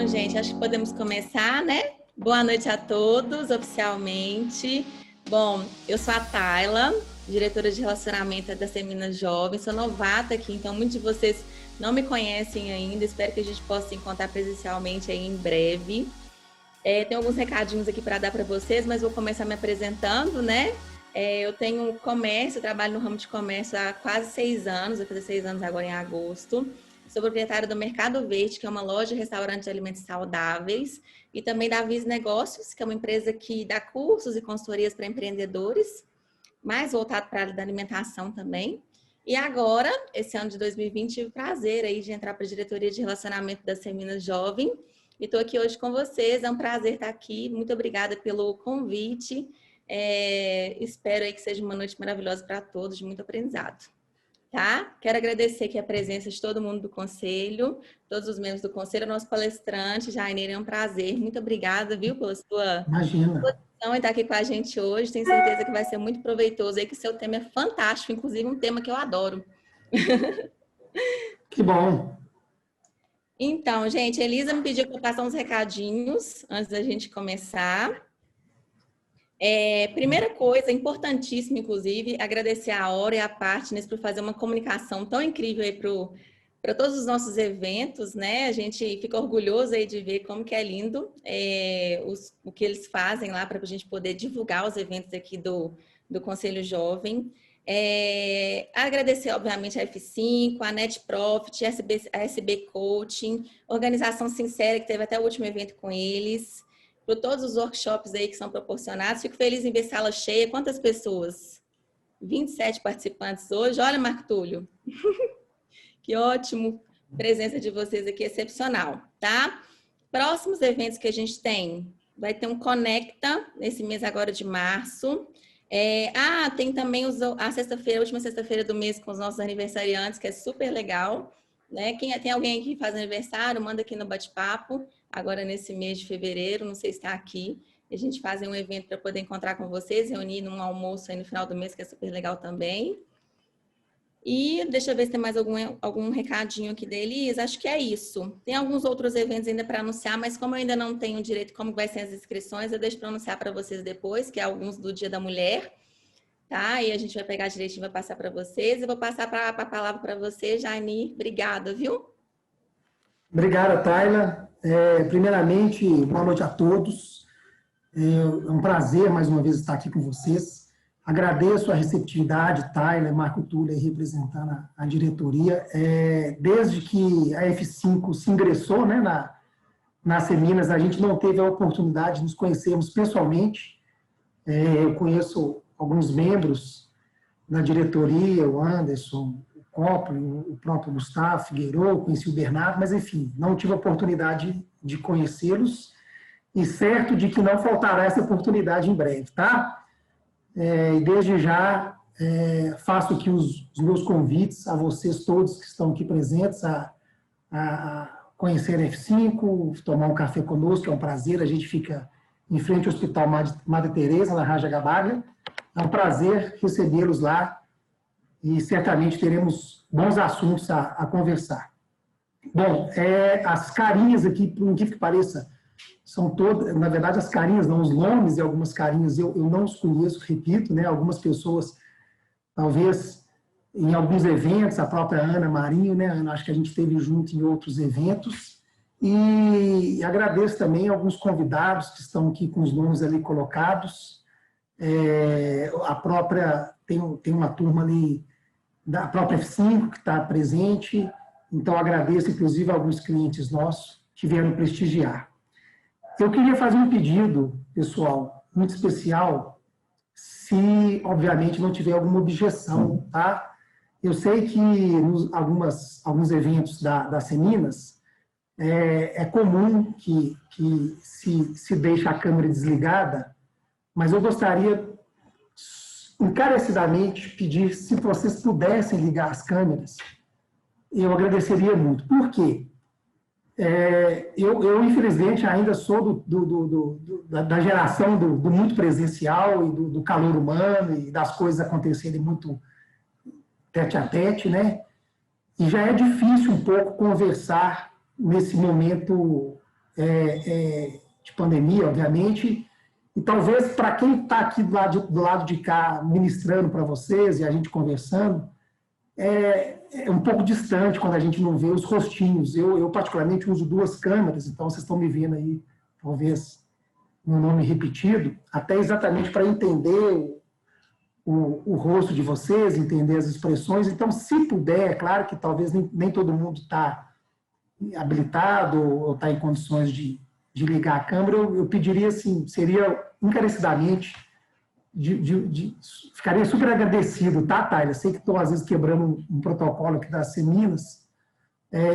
gente, acho que podemos começar, né? Boa noite a todos, oficialmente. Bom, eu sou a Tayla, diretora de relacionamento da Semina Jovem, sou novata aqui, então muitos de vocês não me conhecem ainda, espero que a gente possa se encontrar presencialmente aí em breve. Tem alguns recadinhos aqui para dar para vocês, mas vou começar me apresentando, né? Eu tenho comércio, trabalho no ramo de comércio há quase 6 anos, vou fazer 6 anos agora em agosto. Sou proprietária do Mercado Verde, que é uma loja de restaurante de alimentos saudáveis, e também da Viz Negócios, que é uma empresa que dá cursos e consultorias para empreendedores, mais voltado para a área da alimentação também. E agora, esse ano de 2020, tive o prazer aí de entrar para a diretoria de relacionamento da Semina Jovem, e estou aqui hoje com vocês, é um prazer estar aqui, muito obrigada pelo convite, espero aí que seja uma noite maravilhosa para todos, de muito aprendizado. Tá? Quero agradecer aqui a presença de todo mundo do Conselho, todos os membros do Conselho, nosso palestrante, Jair, é um prazer. Muito obrigada, viu, pela sua disposição em estar aqui com a gente hoje. Tenho certeza que vai ser muito proveitoso aí, que o seu tema é fantástico, inclusive um tema que eu adoro. Que bom! Então, gente, a Elisa me pediu para eu passar uns recadinhos antes da gente começar. Primeira coisa, importantíssima, inclusive, agradecer a Hora e a Partners por fazer uma comunicação tão incrível aí para todos os nossos eventos, né? A gente fica orgulhoso aí de ver como que é lindo o que eles fazem lá para a gente poder divulgar os eventos aqui do Conselho Jovem. Agradecer, obviamente, a F5, a Net Profit, a SB Coaching, Organização Sincera, que teve até o último evento com eles, por todos os workshops aí que são proporcionados. Fico feliz em ver sala cheia. Quantas pessoas? 27 participantes hoje. Olha, Marco Túlio. Que ótimo. Presença de vocês aqui, excepcional, tá? Próximos eventos que a gente tem. Vai ter um Conecta, nesse mês agora de março. Tem também a sexta-feira, a última sexta-feira do mês com os nossos aniversariantes, que é super legal, né? Tem alguém aqui que faz aniversário, manda aqui no bate-papo. Agora nesse mês de fevereiro, não sei se está aqui, a gente faz um evento para poder encontrar com vocês, reunir num almoço aí no final do mês, que é super legal também. E deixa eu ver se tem mais algum recadinho aqui da Elisa. Acho que é isso. Tem alguns outros eventos ainda para anunciar, mas como eu ainda não tenho direito como vai ser as inscrições, eu deixo para anunciar para vocês depois, que é alguns do Dia da Mulher, tá? E a gente vai pegar direitinho e vai passar para vocês. Eu vou passar a palavra para você, Jani. Obrigada, viu? Obrigada, Tayla. Primeiramente, boa noite a todos. É um prazer, mais uma vez, estar aqui com vocês. Agradeço a receptividade, Tayla, Marco Túlio, representando a diretoria. Desde que a F5 se ingressou, né, na Seminas, a gente não teve a oportunidade de nos conhecermos pessoalmente. Eu conheço alguns membros da diretoria, o Anderson, o Coppel, o próprio Gustavo Figueiredo, conheci o Bernardo, mas, enfim, não tive a oportunidade de conhecê-los e certo de que não faltará essa oportunidade em breve, tá? E desde já faço aqui os meus convites a vocês todos que estão aqui presentes a conhecer a F5, tomar um café conosco, é um prazer, a gente fica em frente ao Hospital Madre Teresa, na Raja Gabarga. É um prazer recebê-los lá e certamente teremos bons assuntos a conversar. Bom, as carinhas aqui, por incrível que pareça, são todas, na verdade, as carinhas, não, os nomes de algumas carinhas, eu não os conheço, repito, né? Algumas pessoas, talvez, em alguns eventos, a própria Ana Marinho, né? Ana, acho que a gente esteve junto em outros eventos, e agradeço também alguns convidados que estão aqui com os nomes ali colocados. A própria, tem uma turma ali da própria F5 que está presente, então agradeço, inclusive, a alguns clientes nossos que vieram prestigiar. Eu queria fazer um pedido, pessoal, muito especial, se, obviamente, não tiver alguma objeção, tá? Eu sei que alguns eventos da Seminas, é comum que se deixe a câmera desligada, mas eu gostaria, encarecidamente, pedir se vocês pudessem ligar as câmeras, eu agradeceria muito. Por quê? Eu, infelizmente, ainda sou da geração do muito presencial e do calor humano e das coisas acontecerem muito tete a tete, né? E já é difícil um pouco conversar nesse momento de pandemia, obviamente, e talvez para quem está aqui do lado de cá ministrando para vocês e a gente conversando, é um pouco distante quando a gente não vê os rostinhos. Eu particularmente uso 2 câmeras, então vocês estão me vendo aí, talvez, um nome repetido, até exatamente para entender o rosto de vocês, entender as expressões. Então, se puder, é claro que talvez nem todo mundo está habilitado ou está em condições de ligar a câmera, eu pediria, assim, seria encarecidamente, ficaria super agradecido, tá, Tayla? Sei que estou, às vezes, quebrando um protocolo aqui das Seminas,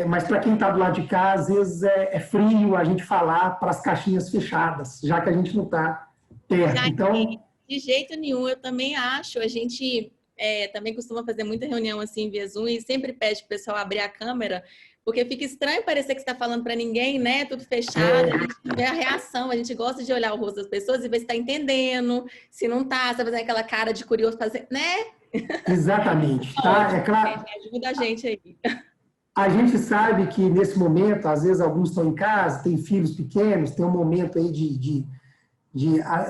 mas para quem está do lado de cá, às vezes é frio a gente falar para as caixinhas fechadas, já que a gente não está perto. Então, de jeito nenhum, eu também acho. A gente também costuma fazer muita reunião assim via Zoom e sempre pede para o pessoal abrir a câmera, porque fica estranho parecer que você está falando para ninguém, né? Tudo fechado, a gente vê a reação, a gente gosta de olhar o rosto das pessoas e ver se está entendendo, se não está, se está fazendo aquela cara de curioso, né? Exatamente, tá? É claro. Ajuda a gente aí. A gente sabe que nesse momento, às vezes alguns estão em casa, têm filhos pequenos, tem um momento aí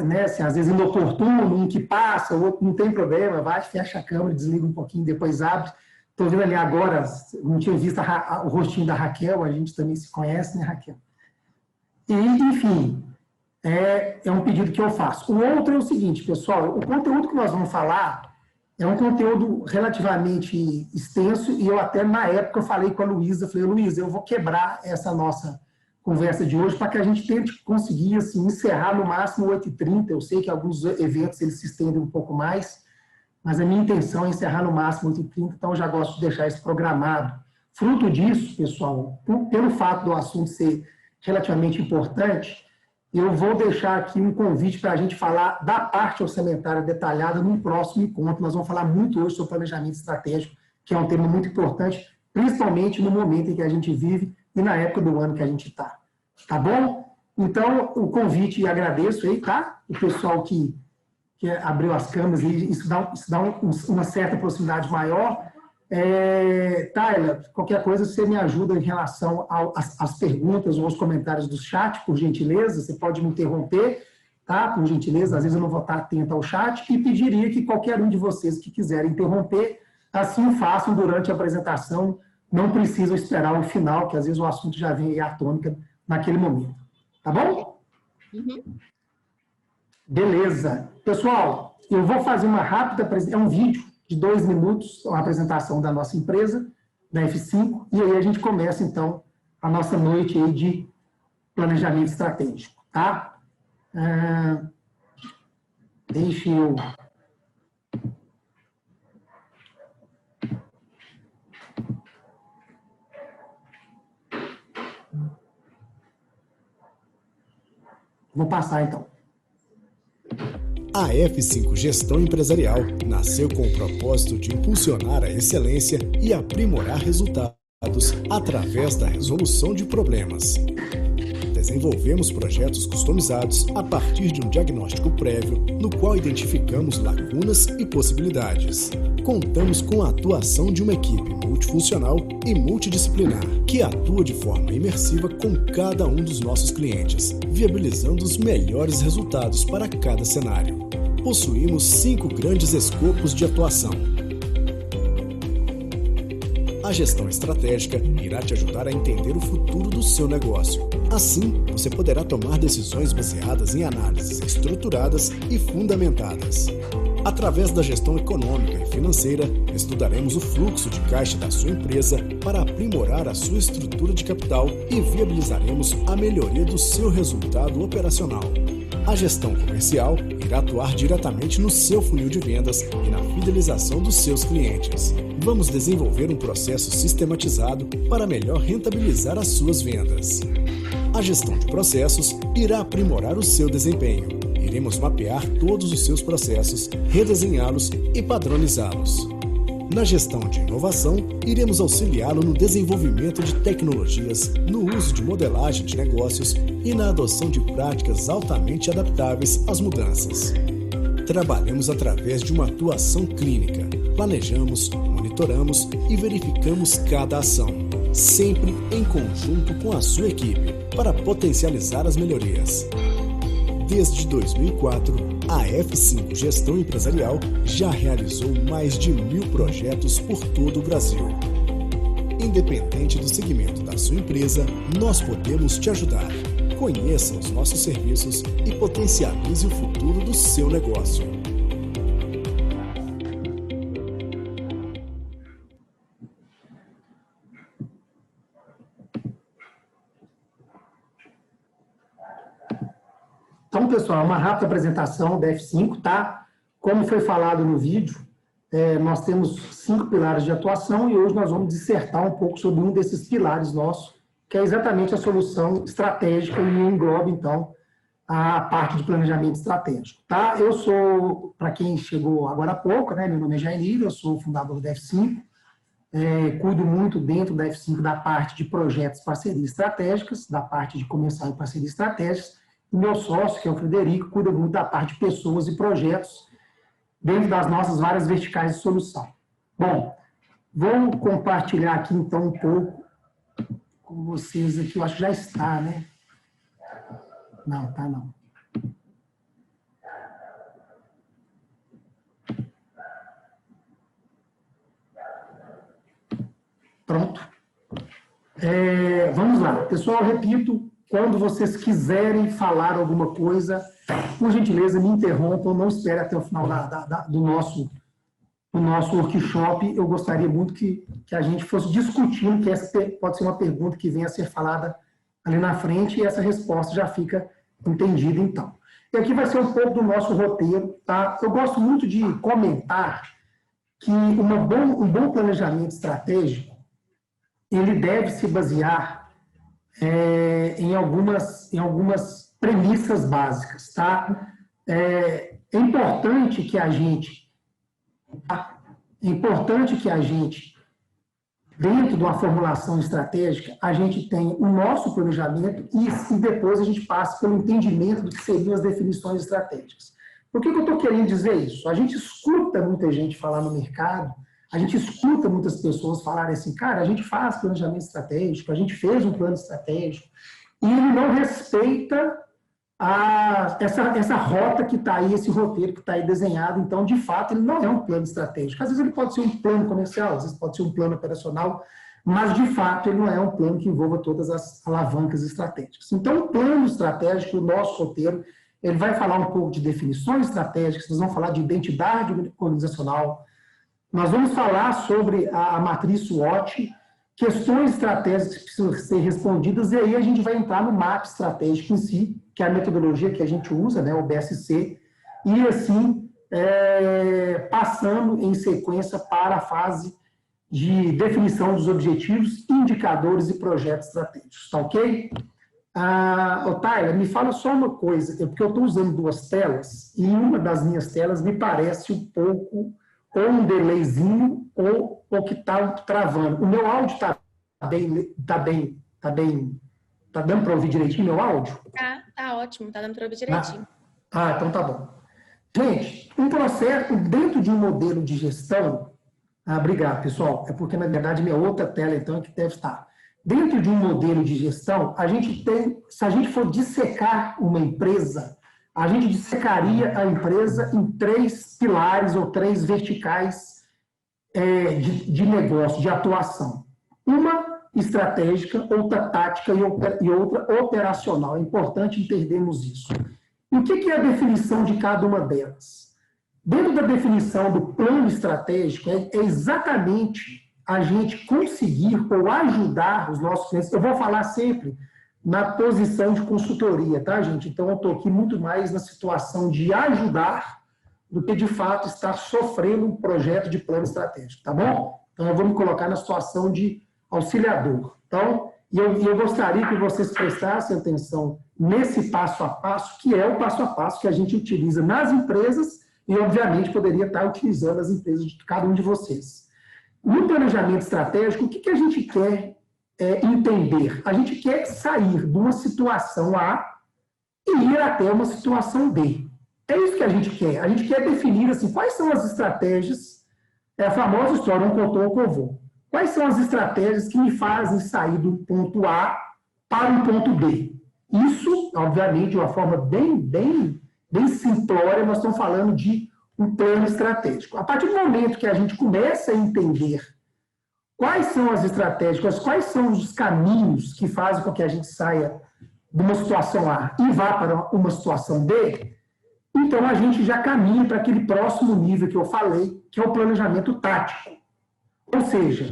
né, assim, às vezes inoportuno, um que passa, o outro não tem problema, vai, fecha a câmera, desliga um pouquinho, depois abre. Estou vendo ali agora, não tinha visto o rostinho da Raquel, a gente também se conhece, né, Raquel? E, enfim, é um pedido que eu faço. O outro é o seguinte, pessoal, o conteúdo que nós vamos falar é um conteúdo relativamente extenso, e eu até, na época, eu falei com a Luísa, falei, Luísa, eu vou quebrar essa nossa conversa de hoje para que a gente tente conseguir, assim, encerrar no máximo 8h30, eu sei que alguns eventos eles se estendem um pouco mais, mas a minha intenção é encerrar no máximo 8h30, então eu já gosto de deixar isso programado. Fruto disso, pessoal, pelo fato do assunto ser relativamente importante, eu vou deixar aqui um convite para a gente falar da parte orçamentária detalhada num próximo encontro. Nós vamos falar muito hoje sobre planejamento estratégico, que é um tema muito importante, principalmente no momento em que a gente vive e na época do ano que a gente está. Tá bom? Então, o convite, e agradeço aí, tá? O pessoal que abriu as câmeras, e isso dá uma certa proximidade maior. Tayla, qualquer coisa você me ajuda em relação às perguntas ou aos comentários do chat, por gentileza, você pode me interromper, tá? Por gentileza, às vezes eu não vou estar atento ao chat, e pediria que qualquer um de vocês que quiserem interromper, assim o façam durante a apresentação, não precisam esperar o final, que às vezes o assunto já vem à tônica naquele momento. Tá bom? Uhum. Beleza. Pessoal, eu vou fazer uma rápida apresentação, é um vídeo de 2 minutos, uma apresentação da nossa empresa, da F5, e aí a gente começa, então, a nossa noite aí de planejamento estratégico, tá? Deixa eu... Vou passar, então. A F5 Gestão Empresarial nasceu com o propósito de impulsionar a excelência e aprimorar resultados através da resolução de problemas. Desenvolvemos projetos customizados a partir de um diagnóstico prévio, no qual identificamos lacunas e possibilidades. Contamos com a atuação de uma equipe multifuncional e multidisciplinar, que atua de forma imersiva com cada um dos nossos clientes, viabilizando os melhores resultados para cada cenário. Possuímos 5 grandes escopos de atuação. A gestão estratégica irá te ajudar a entender o futuro do seu negócio. Assim, você poderá tomar decisões baseadas em análises estruturadas e fundamentadas. Através da gestão econômica e financeira, estudaremos o fluxo de caixa da sua empresa para aprimorar a sua estrutura de capital e viabilizaremos a melhoria do seu resultado operacional. A gestão comercial irá atuar diretamente no seu funil de vendas e na fidelização dos seus clientes. Vamos desenvolver um processo sistematizado para melhor rentabilizar as suas vendas. A gestão de processos irá aprimorar o seu desempenho. Iremos mapear todos os seus processos, redesenhá-los e padronizá-los. Na gestão de inovação, iremos auxiliá-lo no desenvolvimento de tecnologias, no uso de modelagem de negócios e na adoção de práticas altamente adaptáveis às mudanças. Trabalhamos através de uma atuação clínica. Planejamos, monitoramos e verificamos cada ação. sempre em conjunto com a sua equipe, para potencializar as melhorias. Desde 2004, a F5 Gestão Empresarial já realizou mais de 1000 projetos por todo o Brasil. Independente do segmento da sua empresa, nós podemos te ajudar. Conheça os nossos serviços e potencialize o futuro do seu negócio. Então, pessoal, uma rápida apresentação da F5, tá? Como foi falado no vídeo, nós temos 5 pilares de atuação e hoje nós vamos dissertar um pouco sobre um desses pilares nossos, que é exatamente a solução estratégica e engloba, então, a parte de planejamento estratégico, tá? Eu sou, para quem chegou agora há pouco, né, meu nome é Jair, eu sou o fundador da F5, cuido muito dentro da F5 da parte de projetos e parcerias estratégicas, da parte de comercial e parcerias estratégicas. O meu sócio, que é o Frederico, cuida muito da parte de pessoas e projetos dentro das nossas várias verticais de solução. Bom, vamos compartilhar aqui, então, um pouco com vocês aqui. Eu acho que já está, né? Não, tá não. Pronto. Vamos lá. Pessoal, eu repito, quando vocês quiserem falar alguma coisa, por gentileza, me interrompam, não espere até o final do nosso workshop. Eu gostaria muito que a gente fosse discutindo, que essa pode ser uma pergunta que venha a ser falada ali na frente, e essa resposta já fica entendida, então. E aqui vai ser um pouco do nosso roteiro, tá? Eu gosto muito de comentar que um bom planejamento estratégico, ele deve se basear em algumas premissas básicas, tá? É importante que a gente, dentro de uma formulação estratégica, a gente tenha o nosso planejamento e depois a gente passe pelo entendimento do que seriam as definições estratégicas. Por que eu estou querendo dizer isso? A gente escuta muita gente falar no mercado, a gente escuta muitas pessoas falarem assim, cara, a gente faz planejamento estratégico, a gente fez um plano estratégico, e ele não respeita essa rota que está aí, esse roteiro que está aí desenhado. Então, de fato, ele não é um plano estratégico. Às vezes ele pode ser um plano comercial, às vezes pode ser um plano operacional, mas, de fato, ele não é um plano que envolva todas as alavancas estratégicas. Então, o plano estratégico, o nosso roteiro, ele vai falar um pouco de definições estratégicas, nós vamos falar de identidade organizacional, nós vamos falar sobre a matriz SWOT, questões estratégicas que precisam ser respondidas, e aí a gente vai entrar no mapa estratégico em si, que é a metodologia que a gente usa, né, o BSC, e assim, passando em sequência para a fase de definição dos objetivos, indicadores e projetos estratégicos, tá ok? Tyler, me fala só uma coisa, porque eu estou usando 2 telas, e uma das minhas telas me parece um pouco ou um delayzinho, ou que está travando. O meu áudio está dando para ouvir direitinho meu áudio? Tá ótimo, tá dando para ouvir direitinho. Então tá bom. Gente, um processo dentro de um modelo de gestão, obrigado, pessoal, é porque, na verdade, minha outra tela, então, é que deve estar. Dentro de um modelo de gestão, a gente tem, se a gente for dissecar uma empresa, a gente dissecaria a empresa em 3 pilares ou 3 verticais de negócio, de atuação. Uma estratégica, outra tática e outra operacional. É importante entendermos isso. E o que é a definição de cada uma delas? Dentro da definição do plano estratégico, é exatamente a gente conseguir ou ajudar os nossos clientes. Eu vou falar sempre na posição de consultoria, tá, gente? Então, eu estou aqui muito mais na situação de ajudar do que, de fato, estar sofrendo um projeto de plano estratégico, tá bom? Então, eu vou me colocar na situação de auxiliador. Então, eu gostaria que vocês prestassem atenção nesse passo a passo, que é o passo a passo que a gente utiliza nas empresas e, obviamente, poderia estar utilizando as empresas de cada um de vocês. No planejamento estratégico, o que a gente quer entender? A gente quer sair de uma situação A e ir até uma situação B. É isso que a gente quer. A gente quer definir assim, quais são as estratégias, é a famosa história, um contou, um covou. quais são as estratégias que me fazem sair do ponto A para o ponto B. Isso, obviamente, de uma forma bem simplória, nós estamos falando de um plano estratégico. A partir do momento que a gente começa a entender quais são as estratégias, quais são os caminhos que fazem com que a gente saia de uma situação A e vá para uma situação B, então a gente já caminha para aquele próximo nível que eu falei, que é o planejamento tático. Ou seja,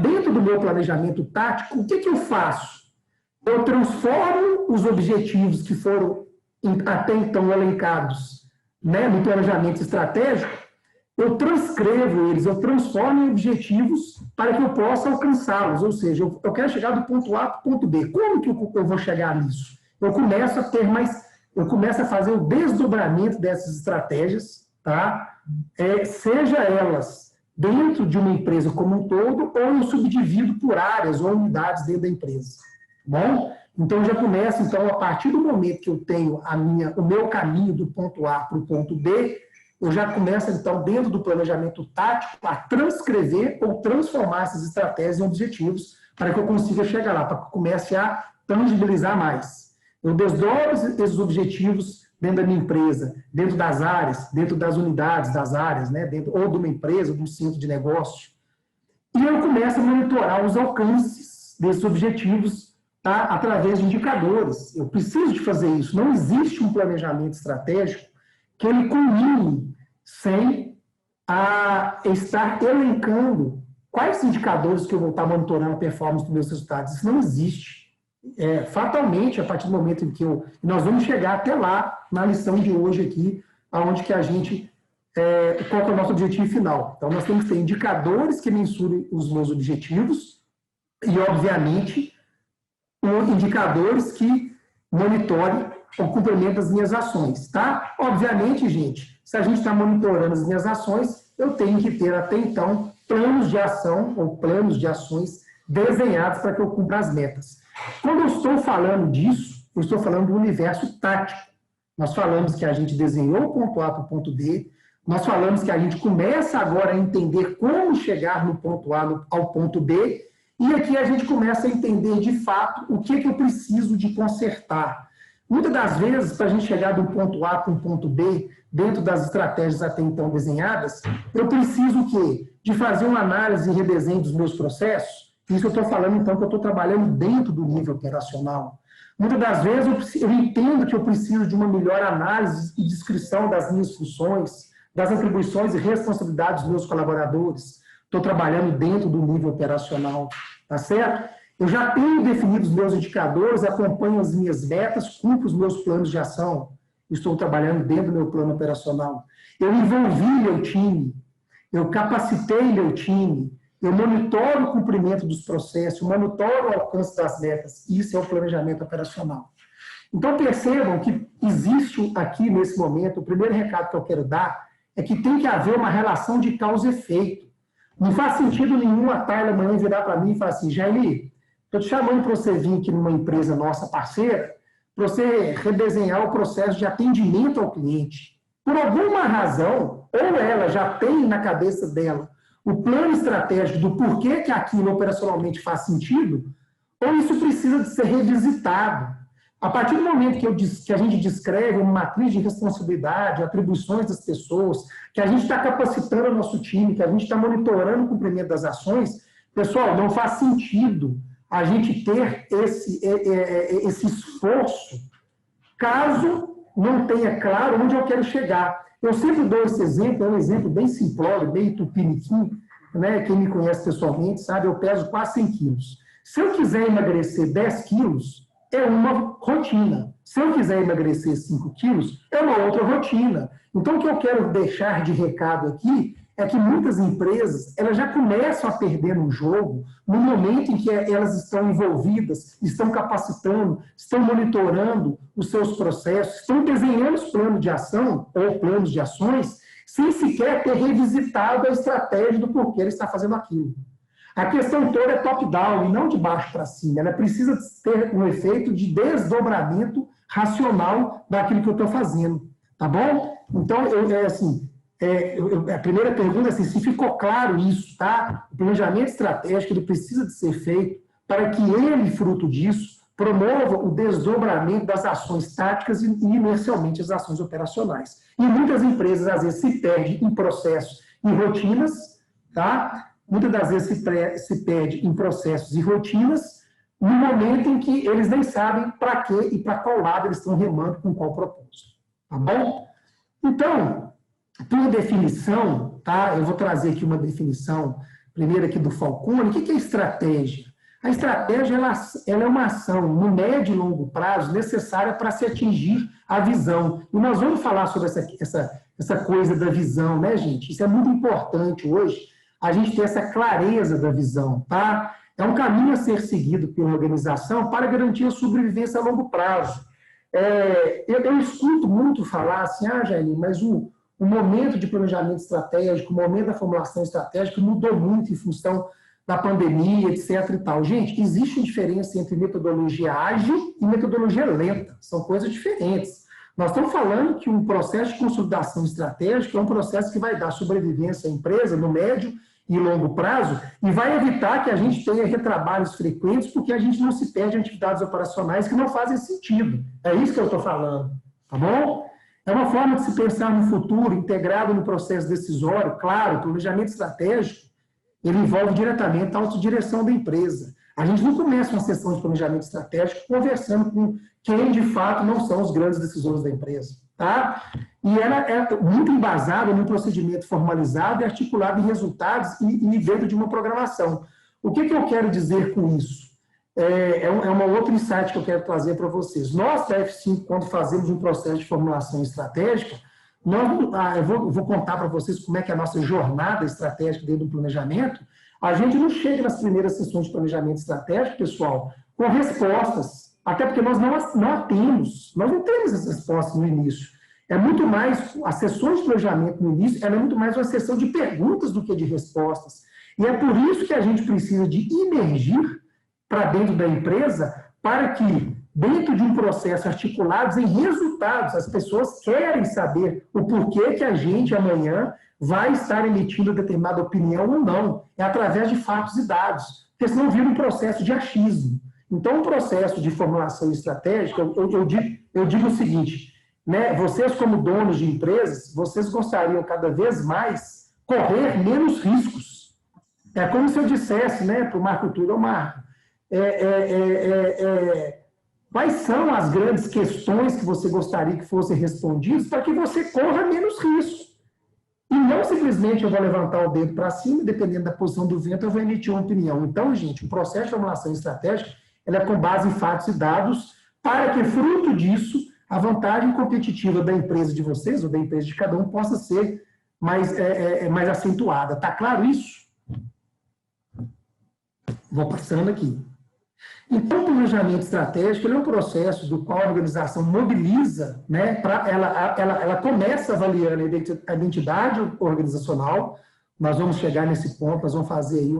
dentro do meu planejamento tático, o que eu faço? Eu transformo os objetivos que foram até então elencados, né, no planejamento estratégico, eu transcrevo eles, eu transformo em objetivos para que eu possa alcançá-los. Ou seja, eu quero chegar do ponto A para o ponto B. Como que eu vou chegar nisso? Eu começo a fazer o desdobramento dessas estratégias, tá? Seja elas dentro de uma empresa como um todo, ou eu subdivido por áreas ou unidades dentro da empresa. Bom? Então, já começa, então, a partir do momento que eu tenho o meu caminho do ponto A para o ponto B, eu já começo, então, dentro do planejamento tático, a transcrever ou transformar essas estratégias em objetivos para que eu consiga chegar lá, para que eu comece a tangibilizar mais. Eu desdobro esses objetivos dentro da minha empresa, dentro das áreas, dentro das unidades das áreas, né, ou de uma empresa, de um centro de negócio. E eu começo a monitorar os alcances desses objetivos, tá, através de indicadores. Eu preciso de fazer isso. Não existe um planejamento estratégico que ele culmine sem estar elencando quais indicadores que eu vou estar monitorando a performance dos meus resultados. Isso não existe. Fatalmente, a partir do momento em que nós vamos chegar até lá, na lição de hoje aqui, onde que a gente, qual que é o nosso objetivo final. Então, nós temos que ter indicadores que mensurem os meus objetivos e, obviamente, indicadores que monitorem o cumprimento das minhas ações, tá? Obviamente, gente, se a gente está monitorando as minhas ações, eu tenho que ter, até então, planos de ação ou planos de ações desenhados para que eu cumpra as metas. Quando eu estou falando disso, eu estou falando do universo tático. Nós falamos que a gente desenhou o ponto A para o ponto B, nós falamos que a gente começa agora a entender como chegar no ponto A ao ponto B, e aqui a gente começa a entender, de fato, o que eu preciso de consertar. Muitas das vezes, para a gente chegar do ponto A para o ponto B, dentro das estratégias até então desenhadas, eu preciso o quê? De fazer uma análise e redesenho dos meus processos. Isso eu estou falando, então, que eu estou trabalhando dentro do nível operacional. Muitas das vezes eu entendo que eu preciso de uma melhor análise e descrição das minhas funções, das atribuições e responsabilidades dos meus colaboradores. Estou trabalhando dentro do nível operacional, tá certo? Eu já tenho definido os meus indicadores, acompanho as minhas metas, cumpro os meus planos de ação. Estou trabalhando dentro do meu plano operacional. Eu envolvi meu time, eu capacitei meu time, eu monitoro o cumprimento dos processos, eu monitoro o alcance das metas. Isso é o planejamento operacional. Então, percebam que existe aqui, nesse momento, o primeiro recado que eu quero dar é que tem que haver uma relação de causa e efeito. Não faz sentido nenhum a Tayla amanhã virar para mim e falar assim, Jaime, estou te chamando para você vir aqui numa empresa nossa parceira, para você redesenhar o processo de atendimento ao cliente. Por alguma razão, ou ela já tem na cabeça dela o plano estratégico do porquê que aquilo operacionalmente faz sentido, ou isso precisa de ser revisitado. A partir do momento que a gente descreve uma matriz de responsabilidade, atribuições das pessoas, que a gente está capacitando o nosso time, que a gente está monitorando o cumprimento das ações, pessoal, não faz sentido a gente ter esse esforço, caso não tenha claro onde eu quero chegar. Eu sempre dou esse exemplo, é um exemplo bem simplório, bem tupiniquim, né? Quem me conhece pessoalmente sabe, eu peso quase 100 quilos. Se eu quiser emagrecer 10 quilos, é uma rotina. Se eu quiser emagrecer 5 quilos, é uma outra rotina. Então, o que eu quero deixar de recado aqui é que muitas empresas, elas já começam a perder no jogo no momento em que elas estão envolvidas, estão capacitando, estão monitorando os seus processos, estão desenhando os planos de ação ou planos de ações, sem sequer ter revisitado a estratégia do porquê ele está fazendo aquilo. A questão toda é top-down e não de baixo para cima. Ela precisa ter um efeito de desdobramento racional daquilo que eu estou fazendo. Tá bom? Então, a primeira pergunta é assim, se ficou claro isso, tá? O planejamento estratégico ele precisa de ser feito para que ele, fruto disso, promova o desdobramento das ações táticas e inercialmente as ações operacionais. E muitas empresas, às vezes, se perdem em processos e rotinas, tá? Muitas das vezes se perde em processos e rotinas no momento em que eles nem sabem para quê e para qual lado eles estão remando, com qual propósito. Tá bom? Então, por definição, tá? Eu vou trazer aqui uma definição, primeiro aqui do Falcone. O que é estratégia? A estratégia ela é uma ação no médio e longo prazo necessária para se atingir a visão. E nós vamos falar sobre essa coisa da visão, né, gente? Isso é muito importante hoje, a gente ter essa clareza da visão, tá? É um caminho a ser seguido pela organização para garantir a sobrevivência a longo prazo. Eu escuto muito falar assim, Jair, mas o momento de planejamento estratégico, o momento da formulação estratégica mudou muito em função da pandemia, etc. e tal. Gente, existe uma diferença entre metodologia ágil e metodologia lenta. São coisas diferentes. Nós estamos falando que um processo de consolidação estratégica é um processo que vai dar sobrevivência à empresa no médio e longo prazo e vai evitar que a gente tenha retrabalhos frequentes porque a gente não se perde em atividades operacionais que não fazem sentido. É isso que eu estou falando. Tá bom? É uma forma de se pensar no futuro integrado no processo decisório. Claro, o planejamento estratégico ele envolve diretamente a autodireção da empresa. A gente não começa uma sessão de planejamento estratégico conversando com quem, de fato, não são os grandes decisores da empresa. Tá? E ela é muito embasada num procedimento formalizado e articulado em resultados e dentro de uma programação. O que eu quero dizer com isso? É uma outra insight que eu quero trazer para vocês. Nós, da F5, quando fazemos um processo de formulação estratégica, eu vou contar para vocês como é que é a nossa jornada estratégica dentro do planejamento. A gente não chega nas primeiras sessões de planejamento estratégico, pessoal, com respostas, até porque nós não temos essas respostas no início. É muito mais, as sessões de planejamento no início, ela é muito mais uma sessão de perguntas do que de respostas. E é por isso que a gente precisa de emergir para dentro da empresa, para que, dentro de um processo articulado em resultados, as pessoas querem saber o porquê que a gente amanhã vai estar emitindo determinada opinião ou não. É através de fatos e dados, porque senão vira um processo de achismo. Então, um processo de formulação estratégica, eu digo o seguinte, né, vocês como donos de empresas, vocês gostariam cada vez mais correr menos riscos. É como se eu dissesse, né, para o Marco Túlio, Marco, quais são as grandes questões que você gostaria que fossem respondidas para que você corra menos risco? E não simplesmente eu vou levantar o dedo para cima, dependendo da posição do vento, eu vou emitir uma opinião. Então, gente, o processo de formulação estratégica ela é com base em fatos e dados, para que, fruto disso, a vantagem competitiva da empresa de vocês, ou da empresa de cada um, possa ser mais acentuada. Está claro isso? Vou passando aqui. Então, o planejamento estratégico ele é um processo do qual a organização mobiliza, né, ela começa avaliando a identidade organizacional. Nós vamos chegar nesse ponto, nós vamos fazer aí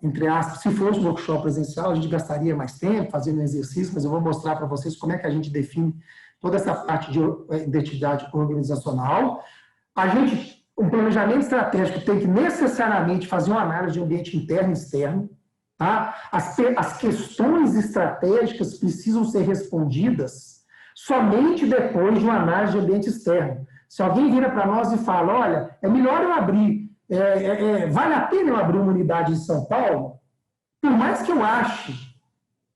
entre aspas, se fosse um workshop presencial, a gente gastaria mais tempo fazendo um exercício, mas eu vou mostrar para vocês como é que a gente define toda essa parte de identidade organizacional. Um planejamento estratégico tem que necessariamente fazer uma análise de ambiente interno e externo. Tá? As questões estratégicas precisam ser respondidas somente depois de uma análise de ambiente externo. Se alguém vira para nós e fala, olha, é melhor eu abrir, vale a pena eu abrir uma unidade em São Paulo? Por mais que eu ache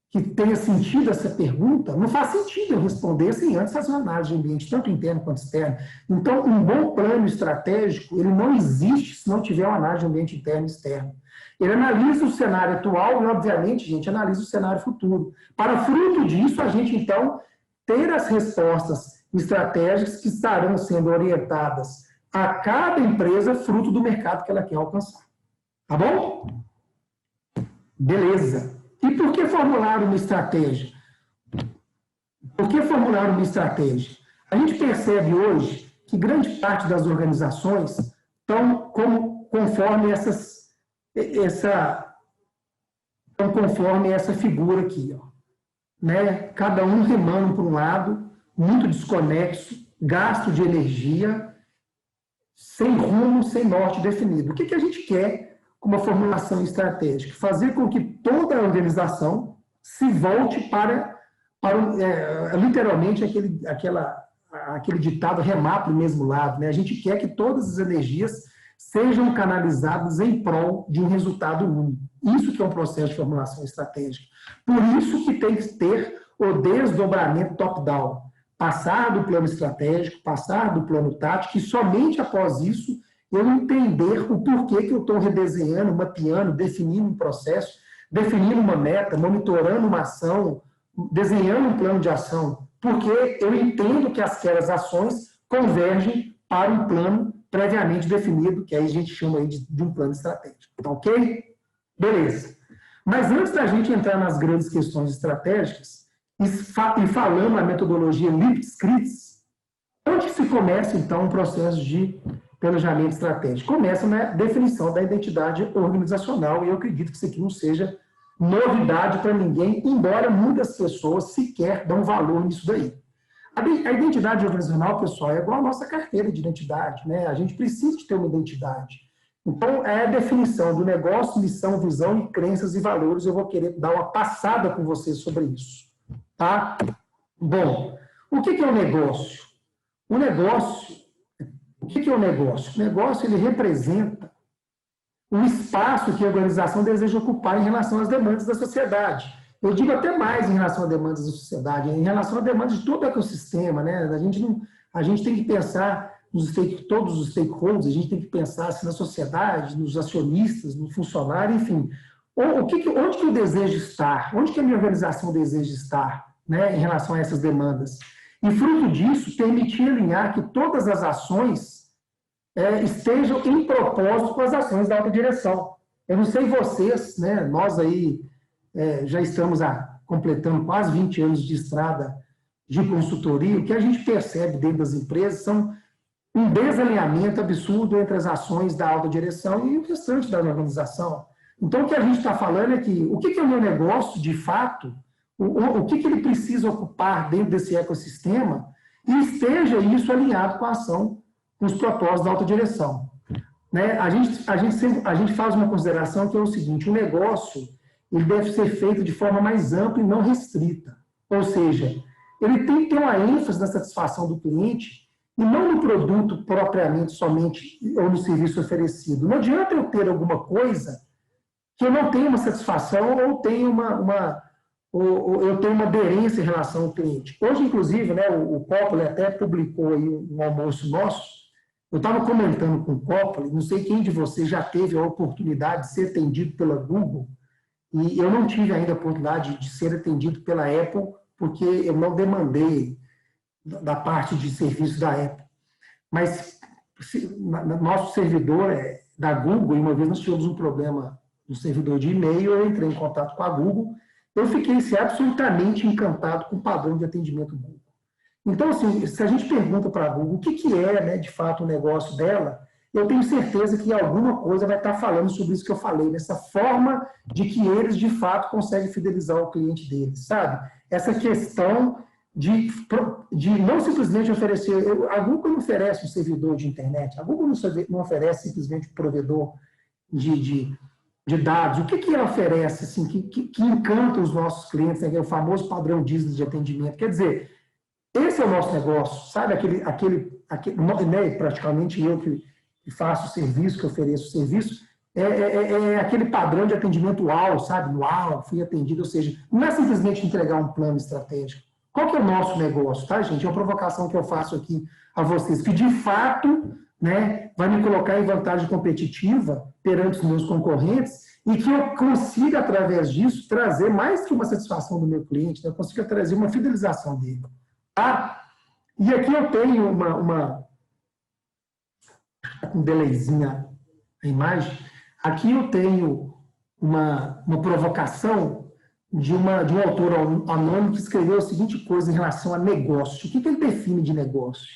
que tenha sentido essa pergunta, não faz sentido eu responder sem antes fazer uma análise de ambiente, tanto interno quanto externo. Então, um bom plano estratégico, ele não existe se não tiver uma análise de ambiente interno e externo. Ele analisa o cenário atual e, obviamente, gente, analisa o cenário futuro. Para fruto disso, a gente, então, ter as respostas estratégicas que estarão sendo orientadas a cada empresa fruto do mercado que ela quer alcançar. Tá bom? Beleza. E por que formular uma estratégia? Por que formular uma estratégia? A gente percebe hoje que grande parte das organizações estão conforme essa figura aqui, ó, né? Cada um remando para um lado, muito desconexo, gasto de energia, sem rumo, sem norte definido. O que a gente quer com uma formulação estratégica? Fazer com que toda a organização se volte para literalmente aquele ditado remar para o mesmo lado, né? A gente quer que todas as energias sejam canalizadas em prol de um resultado único. Isso que é um processo de formulação estratégica. Por isso que tem que ter o desdobramento top-down. Passar do plano estratégico, passar do plano tático, e somente após isso eu entender o porquê que eu estou redesenhando, mapeando, definindo um processo, definindo uma meta, monitorando uma ação, desenhando um plano de ação, porque eu entendo que aquelas ações convergem para um plano previamente definido, que aí a gente chama aí de um plano estratégico. Tá ok? Beleza. Mas antes da gente entrar nas grandes questões estratégicas, e falando a metodologia Lipskritz, onde se começa, então, um processo de planejamento estratégico? Começa na definição da identidade organizacional, e eu acredito que isso aqui não seja novidade para ninguém, embora muitas pessoas sequer dão valor nisso daí. A identidade organizacional, pessoal, é igual a nossa carteira de identidade, né? A gente precisa de ter uma identidade. Então, é a definição do negócio, missão, visão e crenças e valores. Eu vou querer dar uma passada com vocês sobre isso. Tá? Bom, o que é um negócio? O que é um negócio? O negócio, ele representa o espaço que a organização deseja ocupar em relação às demandas da sociedade. Eu digo até mais em relação a demandas da sociedade, em relação a demandas de todo o ecossistema, né? A gente tem que pensar todos os stakeholders, a gente tem que pensar assim, na sociedade, nos acionistas, no funcionário, enfim. Onde que eu desejo estar? Onde que a minha organização deseja estar, né, em relação a essas demandas? E, fruto disso, permitir alinhar que todas as ações estejam em propósito com as ações da alta direção. Eu não sei vocês, né, nós aí já estamos completando quase 20 anos de estrada de consultoria, o que a gente percebe dentro das empresas são um desalinhamento absurdo entre as ações da alta direção e o restante da organização. Então, o que a gente está falando é que o que é o meu negócio, de fato, o que ele precisa ocupar dentro desse ecossistema e esteja isso alinhado com a ação, com os propósitos da alta direção. Né? A gente faz uma consideração que é o seguinte: o negócio ele deve ser feito de forma mais ampla e não restrita. Ou seja, ele tem que ter uma ênfase na satisfação do cliente e não no produto propriamente somente ou no serviço oferecido. Não adianta eu ter alguma coisa que eu não tenho uma satisfação ou tenho eu tenho uma aderência em relação ao cliente. Hoje, inclusive, né, o Coppoli até publicou aí um almoço nosso. Eu estava comentando com o Coppoli, não sei quem de vocês já teve a oportunidade de ser atendido pela Google, e eu não tive ainda a oportunidade de ser atendido pela Apple, porque eu não demandei da parte de serviço da Apple. Mas nosso servidor da Google, e uma vez nós tivemos um problema no servidor de e-mail, eu entrei em contato com a Google, eu fiquei absolutamente encantado com o padrão de atendimento Google. Então, assim, se a gente pergunta para a Google o que é, né, de fato, o negócio dela, eu tenho certeza que alguma coisa vai estar falando sobre isso que eu falei, nessa forma de que eles, de fato, conseguem fidelizar o cliente deles, sabe? Essa questão de não simplesmente oferecer... A Google não oferece um servidor de internet, a Google não oferece simplesmente um provedor de dados. O que ela oferece, assim, que encanta os nossos clientes, né, que é o famoso padrão Disney de atendimento? Quer dizer, esse é o nosso negócio, sabe? Né, praticamente eu que faço o serviço, que ofereço o serviço, é aquele padrão de atendimento uau, sabe? Uau, fui atendido, ou seja, não é simplesmente entregar um plano estratégico. Qual que é o nosso negócio, tá, gente? É uma provocação que eu faço aqui a vocês, que de fato, né, vai me colocar em vantagem competitiva perante os meus concorrentes e que eu consiga, através disso, trazer mais que uma satisfação do meu cliente, né? Eu consiga trazer uma fidelização dele. Tá? E aqui eu tenho um delayzinho a imagem. Aqui eu tenho uma provocação de um autor anônimo que escreveu a seguinte coisa em relação a negócio. O que ele define de negócio?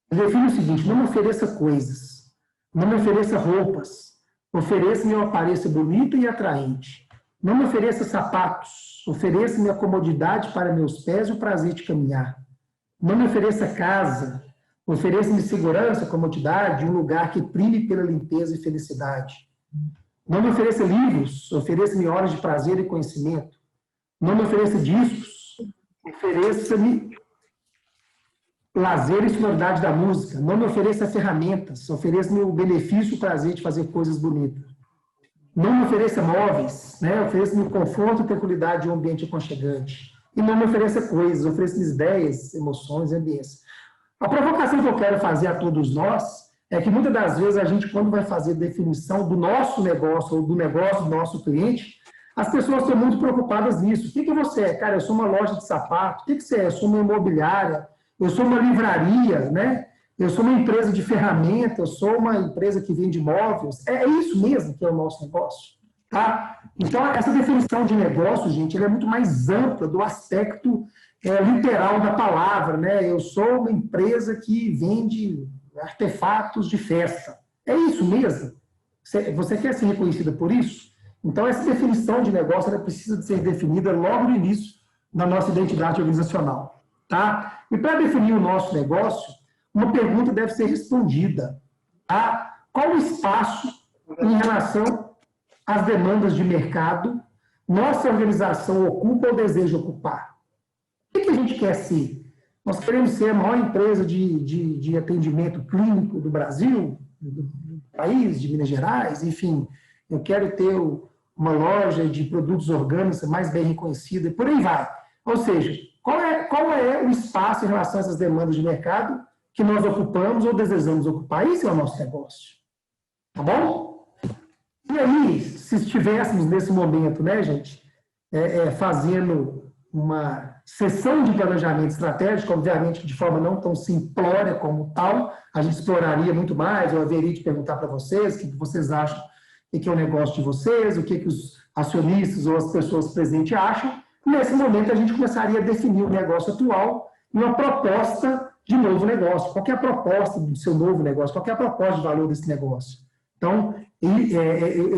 Ele define o seguinte: não me ofereça coisas, não me ofereça roupas, ofereça-me uma aparência bonita e atraente. Não me ofereça sapatos, ofereça-me a comodidade para meus pés e o prazer de caminhar. Não me ofereça casa, Ofereça-me segurança, comodidade, um lugar que prime pela limpeza e felicidade. Não me ofereça livros, ofereça-me horas de prazer e conhecimento. Não me ofereça discos, ofereça-me lazer e sonoridade da música. Não me ofereça ferramentas, ofereça-me o benefício e o prazer de fazer coisas bonitas. Não me ofereça móveis, né? Ofereça-me conforto e tranquilidade de um ambiente aconchegante. E não me ofereça coisas, ofereça-me ideias, emoções, ambientes. A provocação que eu quero fazer a todos nós é que muitas das vezes a gente, quando vai fazer definição do nosso negócio ou do negócio do nosso cliente, as pessoas estão muito preocupadas nisso. O que você é? Cara, eu sou uma loja de sapato. O que você é? Eu sou uma imobiliária. Eu sou uma livraria, né? Eu sou uma empresa de ferramenta. Eu sou uma empresa que vende móveis. É isso mesmo que é o nosso negócio, tá? Então, essa definição de negócio, gente, ela é muito mais ampla do aspecto literal da palavra, né? Eu sou uma empresa que vende artefatos de festa. É isso mesmo? Você quer ser reconhecida por isso? Então, essa definição de negócio ela precisa de ser definida logo no início da nossa identidade organizacional, tá? E para definir o nosso negócio, uma pergunta deve ser respondida, tá? Qual o espaço em relação às demandas de mercado nossa organização ocupa ou deseja ocupar? O que a gente quer ser? Nós queremos ser a maior empresa de atendimento clínico do Brasil, do país, de Minas Gerais, enfim. Eu quero ter uma loja de produtos orgânicos mais bem reconhecida, e por aí vai. Ou seja, qual é o espaço em relação a essas demandas de mercado que nós ocupamos ou desejamos ocupar? Isso é o nosso negócio. Tá bom? E aí, se estivéssemos nesse momento, né, gente, fazendo uma sessão de planejamento estratégico, obviamente de forma não tão simplória como tal, a gente exploraria muito mais, eu haveria de perguntar para vocês o que vocês acham, o que é o negócio de vocês, o que os acionistas ou as pessoas presentes acham. Nesse momento, a gente começaria a definir o negócio atual e uma proposta de novo negócio. Qual é a proposta do seu novo negócio? Qual é a proposta de valor desse negócio? Então,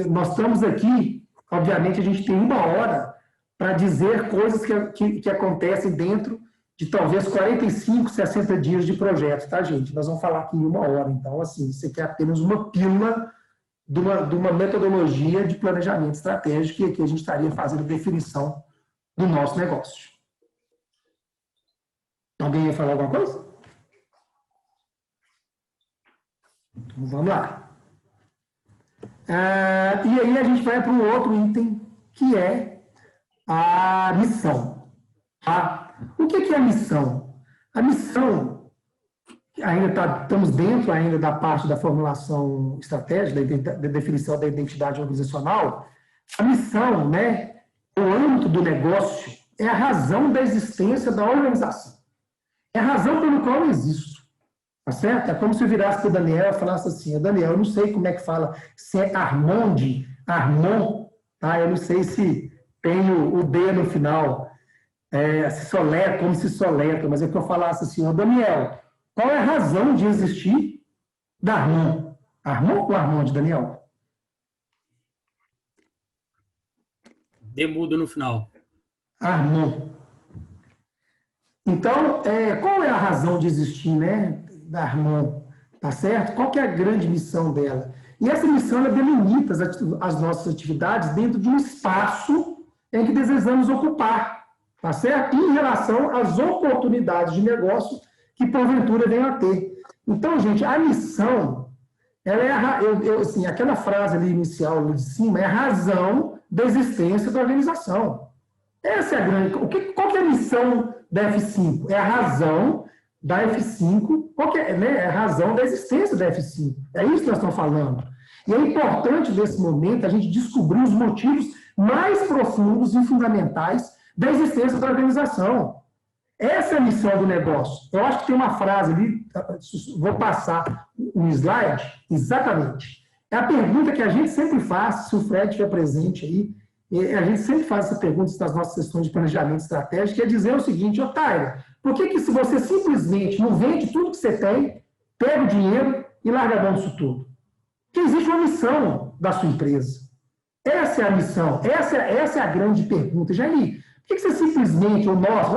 nós estamos aqui, obviamente, a gente tem 1 hora para dizer coisas que acontecem dentro de talvez 45, 60 dias de projeto, tá, gente? Nós vamos falar aqui em 1 hora. Então, assim, isso aqui é apenas uma pílula de uma metodologia de planejamento estratégico, e aqui a gente estaria fazendo a definição do nosso negócio. Alguém ia falar alguma coisa? Então, vamos lá. E aí a gente vai para um outro item, que é a missão. Tá? O que é a missão? A missão, estamos dentro ainda da parte da formulação estratégica, da definição da identidade organizacional. A missão, né, o âmbito do negócio, é a razão da existência da organização. É a razão pelo qual eu existo. Tá certo? É como se eu virasse para o Daniel e falasse assim: Daniel, eu não sei como é que fala, se é Armond, tá? Eu não sei se tem o D no final, se soleta, como se soleta, mas é que eu falasse assim: Daniel, qual é a razão de existir da Armond? Armond ou Armond, Daniel? D mudo no final. Armond. Então, qual é a razão de existir, né, da Armond? Tá certo? Qual que é a grande missão dela? E essa missão, ela delimita as nossas atividades dentro de um espaço em que desejamos ocupar, tá certo? Em relação às oportunidades de negócio que porventura venham a ter. Então, gente, a missão, ela é assim, aquela frase ali inicial, ali de cima, é a razão da existência da organização. Essa é a grande... Qual que é a missão da F5? É a razão da F5, qual que é, né? É a razão da existência da F5. É isso que nós estamos falando. E é importante, nesse momento, a gente descobrir os motivos mais profundos e fundamentais da existência da organização. Essa é a missão do negócio. Eu acho que tem uma frase ali, vou passar um slide, exatamente. É a pergunta que a gente sempre faz, se o Fred estiver presente aí, a gente sempre faz essa pergunta nas nossas sessões de planejamento estratégico, que é dizer o seguinte: Tyler, por que se você simplesmente não vende tudo que você tem, pega o dinheiro e larga a mão disso tudo? Porque existe uma missão da sua empresa. Essa é a missão, essa é a grande pergunta. Jair, por que você simplesmente, ou nós,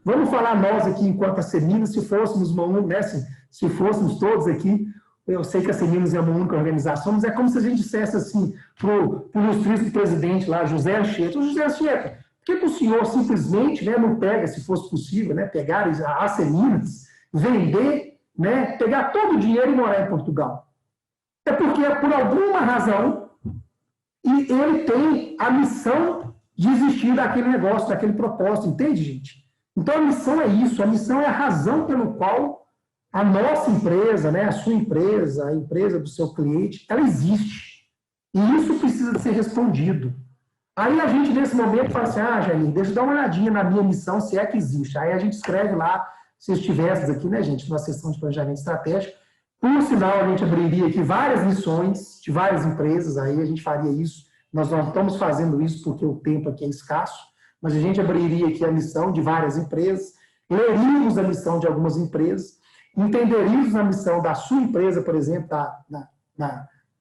vamos falar nós aqui enquanto a Semina, se fôssemos uma, né, assim, se fôssemos todos aqui, eu sei que a Seminos é uma única organização, mas é como se a gente dissesse assim para o ilustríssimo presidente lá, José Anchieta, José Anchieta, por que o senhor simplesmente, né, não pega, se fosse possível, né, pegar a Seminos, vender, né, pegar todo o dinheiro e morar em Portugal? É porque, por alguma razão, e ele tem a missão de existir daquele negócio, daquele propósito, entende, gente? Então, a missão é isso, a missão é a razão pelo qual a nossa empresa, né, a sua empresa, a empresa do seu cliente, ela existe. E isso precisa de ser respondido. Aí a gente, nesse momento, fala assim, Jair, deixa eu dar uma olhadinha na minha missão, se é que existe. Aí a gente escreve lá, se estivesse aqui, né, gente, numa sessão de planejamento estratégico. Por sinal, a gente abriria aqui várias missões de várias empresas, aí a gente faria isso. Nós não estamos fazendo isso porque o tempo aqui é escasso, mas a gente abriria aqui a missão de várias empresas, leríamos a missão de algumas empresas, entenderíamos a missão da sua empresa, por exemplo,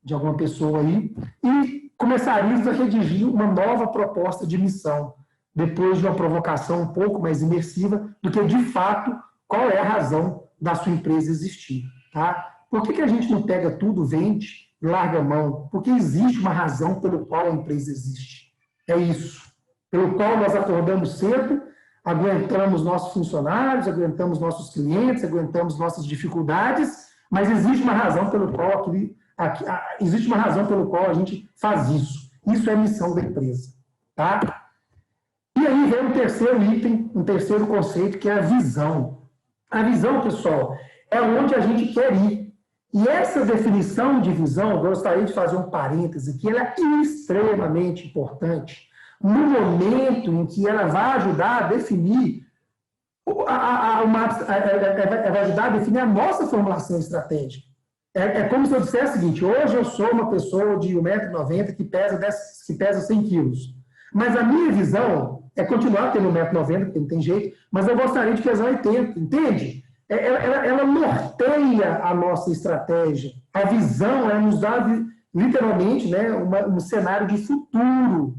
de alguma pessoa aí, e começaríamos a redigir uma nova proposta de missão, depois de uma provocação um pouco mais imersiva do que, de fato, qual é a razão da sua empresa existir. Tá? Por que a gente não pega tudo, vende, larga a mão? Porque existe uma razão pelo qual a empresa existe. É isso. Pelo qual nós acordamos cedo, aguentamos nossos funcionários, aguentamos nossos clientes, aguentamos nossas dificuldades, mas existe uma razão pelo qual existe uma razão pelo qual a gente faz isso. Isso é a missão da empresa. Tá? E aí vem um terceiro item, um terceiro conceito, que é a visão. A visão, pessoal, é onde a gente quer ir. E essa definição de visão, eu gostaria de fazer um parêntese aqui, ela é extremamente importante no momento em que ela vai ajudar a definir vai ajudar a definir a nossa formulação estratégica. É como se eu dissesse o seguinte, hoje eu sou uma pessoa de 1,90 m que pesa 100 quilos. Mas a minha visão é continuar tendo 1,90 m, porque não tem jeito, mas eu gostaria de pesar 80, entende? Ela norteia a nossa estratégia. A visão, ela nos dá, literalmente, né, um cenário de futuro.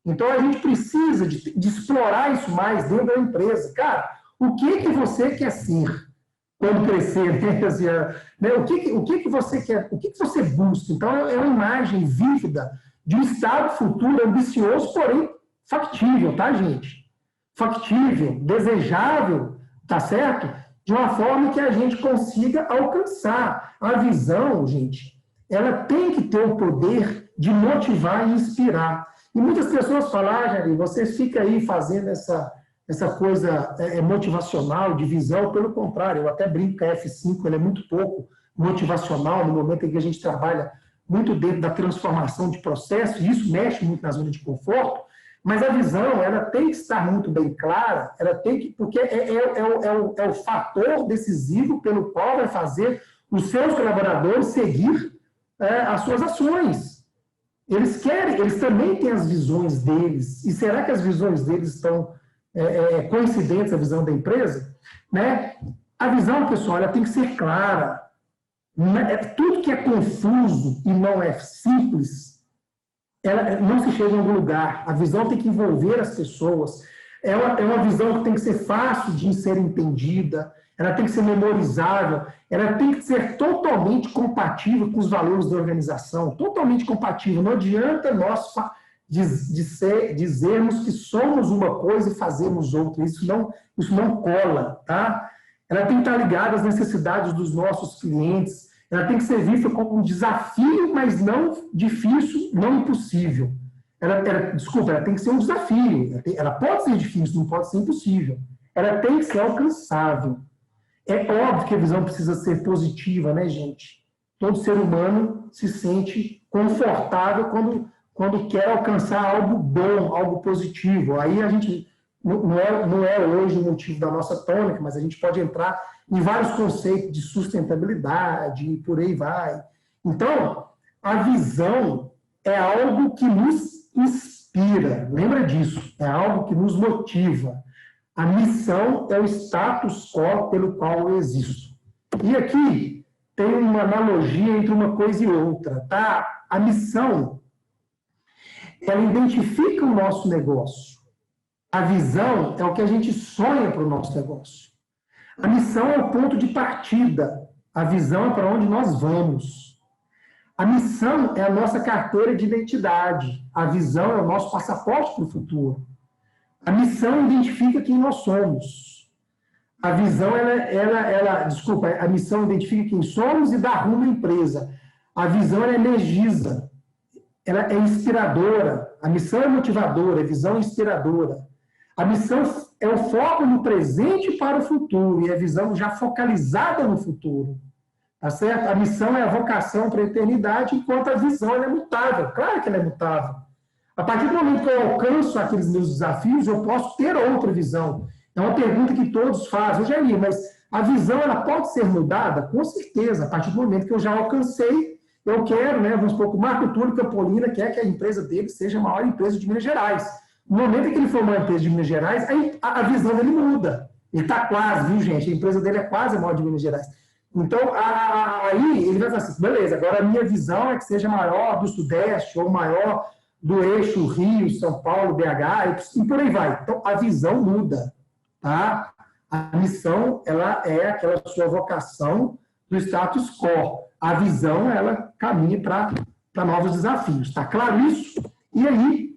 Então, a gente precisa de explorar isso mais dentro da empresa. Cara, o que você quer ser quando crescer? Né? O que você quer? O que você busca? Então, é uma imagem vívida de um estado futuro ambicioso, porém factível, tá, gente? Factível, desejável, tá certo? De uma forma que a gente consiga alcançar. A visão, gente, ela tem que ter o poder de motivar e inspirar. E muitas pessoas falam, Jair, você fica aí fazendo essa coisa motivacional, de visão. Pelo contrário, eu até brinco que a F5 ela é muito pouco motivacional no momento em que a gente trabalha muito dentro da transformação de processo, e isso mexe muito na zona de conforto, mas a visão, ela tem que estar muito bem clara, ela tem que, porque é o fator decisivo pelo qual vai fazer os seus colaboradores seguir as suas ações. Eles também têm as visões deles, e será que as visões deles estão coincidentes à visão da empresa? Né? A visão, pessoal, ela tem que ser clara. Tudo que é confuso e não é simples, ela não se chega em algum lugar. A visão tem que envolver as pessoas. É uma visão que tem que ser fácil de ser entendida, ela tem que ser memorizável, ela tem que ser totalmente compatível com os valores da organização, totalmente compatível. Não adianta nós dizermos que somos uma coisa e fazemos outra. Isso não cola, tá? Ela tem que estar ligada às necessidades dos nossos clientes. Ela tem que ser vista como um desafio, mas não difícil, não impossível. Ela tem que ser um desafio. Ela pode ser difícil, não pode ser impossível. Ela tem que ser alcançável. É óbvio que a visão precisa ser positiva, né, gente? Todo ser humano se sente confortável quando quer alcançar algo bom, algo positivo. Aí a gente não é hoje o motivo da nossa tônica, mas a gente pode entrar em vários conceitos de sustentabilidade e por aí vai. Então, a visão é algo que nos inspira, lembra disso, é algo que nos motiva. A missão é o status quo pelo qual eu existo. E aqui tem uma analogia entre uma coisa e outra, tá? A missão, ela identifica o nosso negócio. A visão é o que a gente sonha para o nosso negócio. A missão é o ponto de partida. A visão é para onde nós vamos. A missão é a nossa carteira de identidade. A visão é o nosso passaporte para o futuro. A missão identifica quem nós somos. A visão, a missão identifica quem somos e dá rumo à empresa. A visão, ela energiza. Ela é inspiradora. A missão é motivadora, a visão é inspiradora. A missão é o foco no presente para o futuro, e a visão já focalizada no futuro. Tá certo? A missão é a vocação para a eternidade, enquanto a visão ela é mutável. Claro que ela é mutável. A partir do momento que eu alcanço aqueles meus desafios, eu posso ter outra visão. É uma pergunta que todos fazem. Eu já li, mas a visão ela pode ser mudada? Com certeza. A partir do momento que eu já alcancei, eu quero, né, vamos supor, que o Marco Túlio Campolina quer que a empresa dele seja a maior empresa de Minas Gerais. No momento em que ele for uma empresa de Minas Gerais, a visão dele muda. Ele está quase, viu, gente? A empresa dele é quase a maior de Minas Gerais. Então, aí ele vai falar assim, beleza, agora a minha visão é que seja maior do Sudeste, ou maior do eixo Rio, São Paulo, BH, e por aí vai. Então, a visão muda, tá? A missão, ela é aquela sua vocação do status quo. A visão, ela caminha para novos desafios. Tá claro isso? E aí,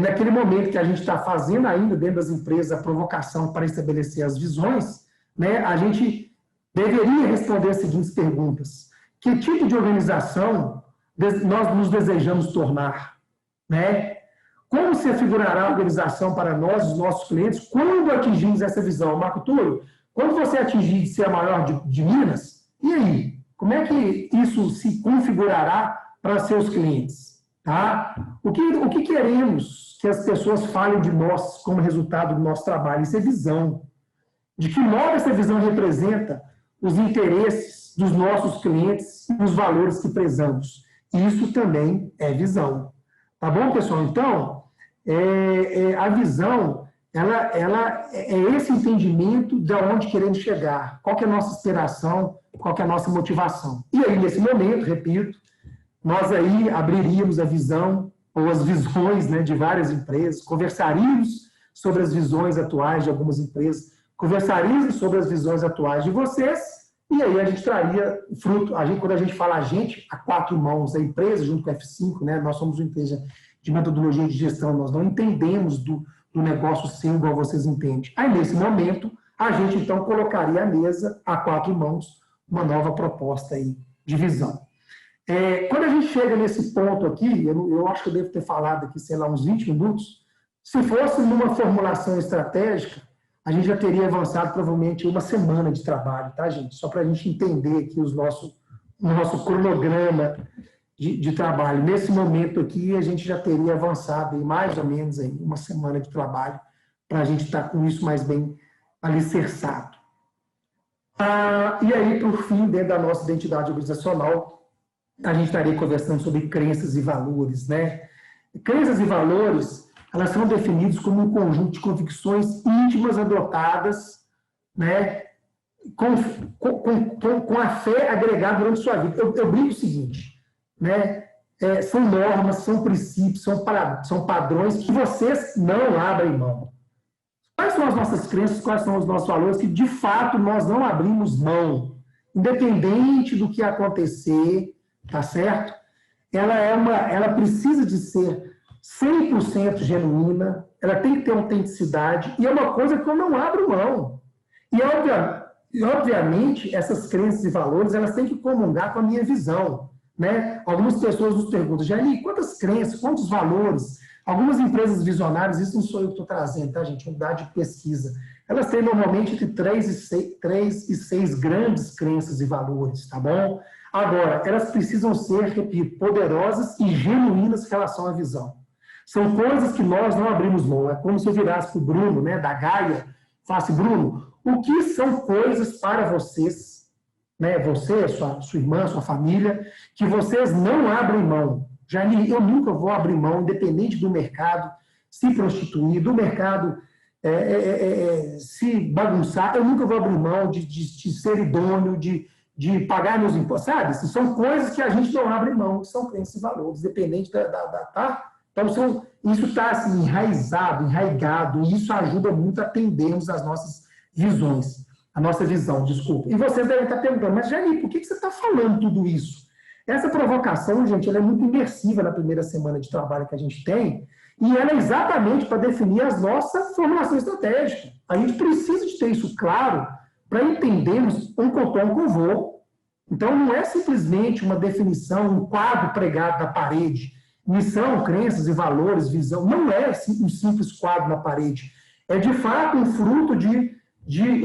naquele momento que a gente está fazendo ainda dentro das empresas a provocação para estabelecer as visões, né, a gente deveria responder as seguintes perguntas. Que tipo de organização nós nos desejamos tornar? Né? Como se afigurará a organização para nós, os nossos clientes, quando atingirmos essa visão? Marco Túlio, quando você atingir de ser a maior de Minas, e aí? Como é que isso se configurará para seus clientes? Tá? O que queremos que as pessoas falem de nós como resultado do nosso trabalho? Isso é visão. De que modo essa visão representa os interesses dos nossos clientes e os valores que prezamos? Isso também é visão. Tá bom, pessoal? Então, a visão, ela é esse entendimento de onde queremos chegar, qual que é a nossa inspiração, qual que é a nossa motivação. E aí, nesse momento, repito, nós aí abriríamos a visão, ou as visões, né, de várias empresas, conversaríamos sobre as visões atuais de algumas empresas, conversaríamos sobre as visões atuais de vocês, e aí a gente traria fruto. Quando a gente fala a gente, a quatro mãos, a empresa, junto com a F5, né, nós somos uma empresa de metodologia de gestão, nós não entendemos do negócio seu igual vocês entendem. Aí, nesse momento, a gente, então, colocaria à mesa, a quatro mãos, uma nova proposta aí de visão. Quando a gente chega nesse ponto aqui, eu acho que eu devo ter falado aqui, sei lá, uns 20 minutos, se fosse numa formulação estratégica, a gente já teria avançado provavelmente uma semana de trabalho, tá, gente? Só para a gente entender aqui o nosso cronograma de trabalho. Nesse momento aqui, a gente já teria avançado em mais ou menos aí, uma semana de trabalho, para a gente estar com isso mais bem alicerçado. E aí, por fim, dentro da nossa identidade organizacional, a gente estaria conversando sobre crenças e valores, né? Crenças e valores, elas são definidos como um conjunto de convicções íntimas adotadas, né, com a fé agregada durante sua vida. Eu brinco o seguinte, né, são normas, são princípios, são padrões que vocês não abrem mão. Quais são as nossas crenças, quais são os nossos valores que, de fato, nós não abrimos mão, independente do que acontecer, tá certo? Ela precisa de ser 100% genuína, ela tem que ter autenticidade, e é uma coisa que eu não abro mão. E, obviamente, essas crenças e valores, elas têm que comungar com a minha visão, né? Algumas pessoas nos perguntam, Jair, quantas crenças, quantos valores? Algumas empresas visionárias, isso não sou eu que estou trazendo, tá, gente? Unidade de pesquisa. Elas têm, normalmente, entre 3 e 6 grandes crenças e valores, tá bom? Agora, elas precisam ser, repito, poderosas e genuínas em relação à visão. São coisas que nós não abrimos mão. É como se eu virasse para o Bruno, né, da Gaia, falasse, Bruno, o que são coisas para vocês, né, você, sua irmã, sua família, que vocês não abrem mão? Jair, eu nunca vou abrir mão, independente do mercado se prostituir, do mercado se bagunçar, eu nunca vou abrir mão de ser idôneo, de pagar meus impostos, sabe? São coisas que a gente não abre mão, que são crenças e valores, independente tá? Então, isso está assim, enraigado, e isso ajuda muito a atendermos as nossas visões. a nossa visão, desculpa. E vocês devem estar perguntando, mas Jair, por que você está falando tudo isso? Essa provocação, gente, ela é muito imersiva na primeira semana de trabalho que a gente tem, e ela é exatamente para definir as nossas formulações estratégicas. A gente precisa de ter isso claro para entendermos um contorno com voo. Então, não é simplesmente uma definição, um quadro pregado na parede, missão, crenças e valores, visão. Não é um simples quadro na parede. É, de fato, um fruto de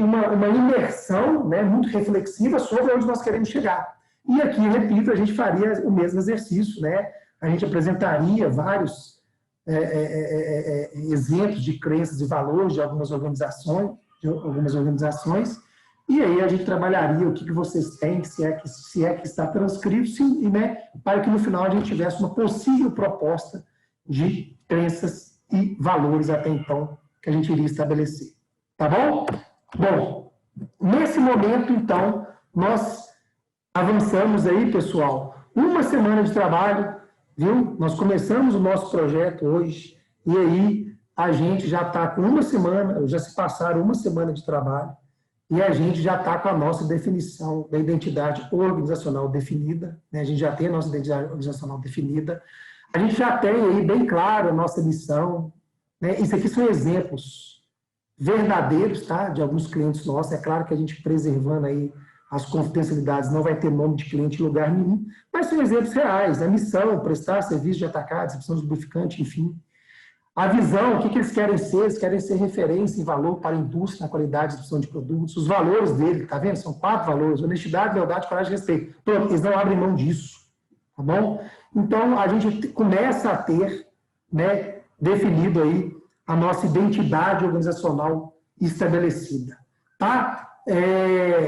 uma imersão, né, muito reflexiva sobre onde nós queremos chegar. E aqui, repito, a gente faria o mesmo exercício, né? A gente apresentaria vários exemplos de crenças e valores de algumas organizações, e aí a gente trabalharia o que vocês têm, se é que está transcrito, sim, né, para que no final a gente tivesse uma possível proposta de crenças e valores até então que a gente iria estabelecer. Tá bom? Bom, nesse momento, então, nós avançamos aí, pessoal, uma semana de trabalho, viu? Nós começamos o nosso projeto hoje, e aí a gente já está com uma semana, já se passaram uma semana de trabalho, e a gente já está com a nossa definição da identidade organizacional definida, né? A gente já tem a nossa identidade organizacional definida, a gente já tem aí bem claro a nossa missão, né? Isso aqui são exemplos verdadeiros, tá? De alguns clientes nossos, é claro que a gente preservando aí as confidencialidades, não vai ter nome de cliente em lugar nenhum, mas são exemplos reais, a missão, prestar serviço de atacado, recepção de lubrificante, enfim. A visão, o que eles querem ser? Eles querem ser referência em valor para a indústria, na qualidade de distribuição de produtos, os valores dele, tá vendo? São 4 valores, honestidade, lealdade, coragem e respeito. Pronto, eles não abrem mão disso, tá bom? Então, a gente começa a ter, né, definido aí a nossa identidade organizacional estabelecida, tá?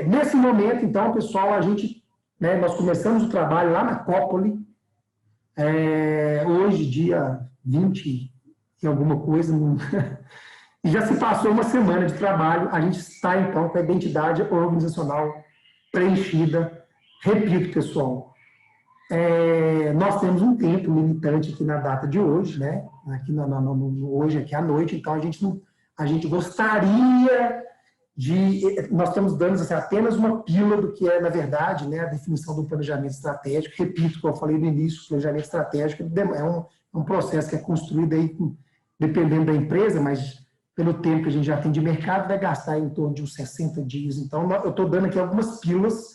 Nesse momento, então, pessoal, a gente, né, nós começamos o trabalho lá na Cópoli, hoje, dia 20 e alguma coisa, e já se passou uma semana de trabalho, a gente está, então, com a identidade organizacional preenchida. Repito, pessoal, nós temos um tempo limitante aqui na data de hoje, né, aqui hoje, aqui à noite, então a gente gostaria nós estamos dando assim, apenas uma pílula do que é, na verdade, né, a definição do planejamento estratégico. Repito, como eu falei no início, o planejamento estratégico é um processo que é construído aí, dependendo da empresa, mas pelo tempo que a gente já tem de mercado, vai gastar em torno de uns 60 dias. Então, eu estou dando aqui algumas pílulas.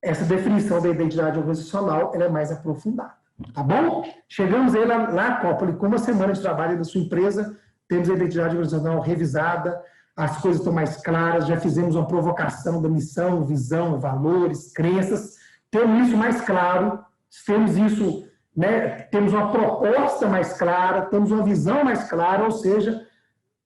Essa definição da identidade organizacional ela é mais aprofundada. Tá bom? Chegamos aí lá Cópoli, com uma semana de trabalho da sua empresa, temos a identidade organizacional revisada, as coisas estão mais claras, já fizemos uma provocação da missão, visão, valores, crenças, temos isso mais claro, temos isso, né, temos uma proposta mais clara, temos uma visão mais clara, ou seja,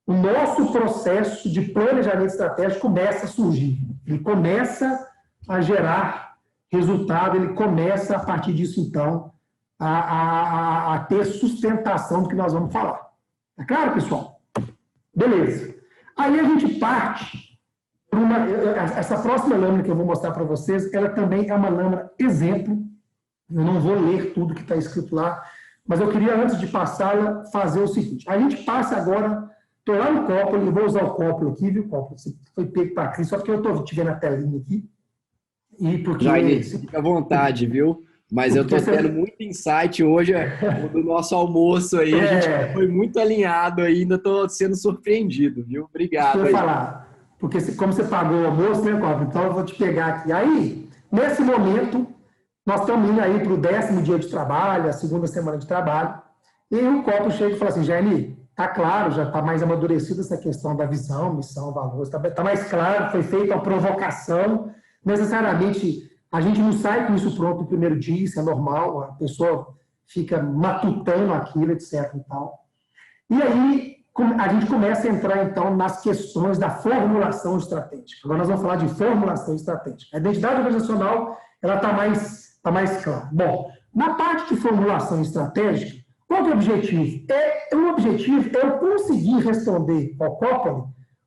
o nosso processo de planejamento estratégico começa a surgir, ele começa a gerar resultado, ele começa, a partir disso, então, a ter sustentação do que nós vamos falar. Tá claro, pessoal? Beleza. Aí a gente parte para essa próxima lâmina que eu vou mostrar para vocês, ela também é uma lâmina exemplo. Eu não vou ler tudo que está escrito lá, mas eu queria, antes de passá-la, fazer o seguinte. A gente passa agora, estou lá no Cópoli, eu vou usar o Cópoli aqui, viu, Cópoli? Você foi pego para aqui, só porque eu estou te vendo a telinha aqui. E porque... Jair, fica à vontade, viu? Mas eu estou tendo muito insight hoje do nosso almoço aí. A gente foi muito alinhado aí, ainda estou sendo surpreendido, viu? Obrigado. Deixa eu falar, porque como você pagou o almoço, né, Cópoli? Então eu vou te pegar aqui. Aí, nesse momento, nós estamos indo aí para o 10º dia de trabalho, a segunda semana de trabalho, e aí o Cópoli chega e fala assim, Jair, está claro, já está mais amadurecida essa questão da visão, missão, valores, está mais claro, foi feita a provocação, necessariamente... A gente não sai com isso pronto no primeiro dia, isso é normal, a pessoa fica matutando aquilo, etc. E tal. E aí, a gente começa a entrar, então, nas questões da formulação estratégica. Agora nós vamos falar de formulação estratégica. A identidade organizacional, ela está mais clara. Bom, na parte de formulação estratégica, qual que é o objetivo? O objetivo é eu conseguir responder ao Cópoli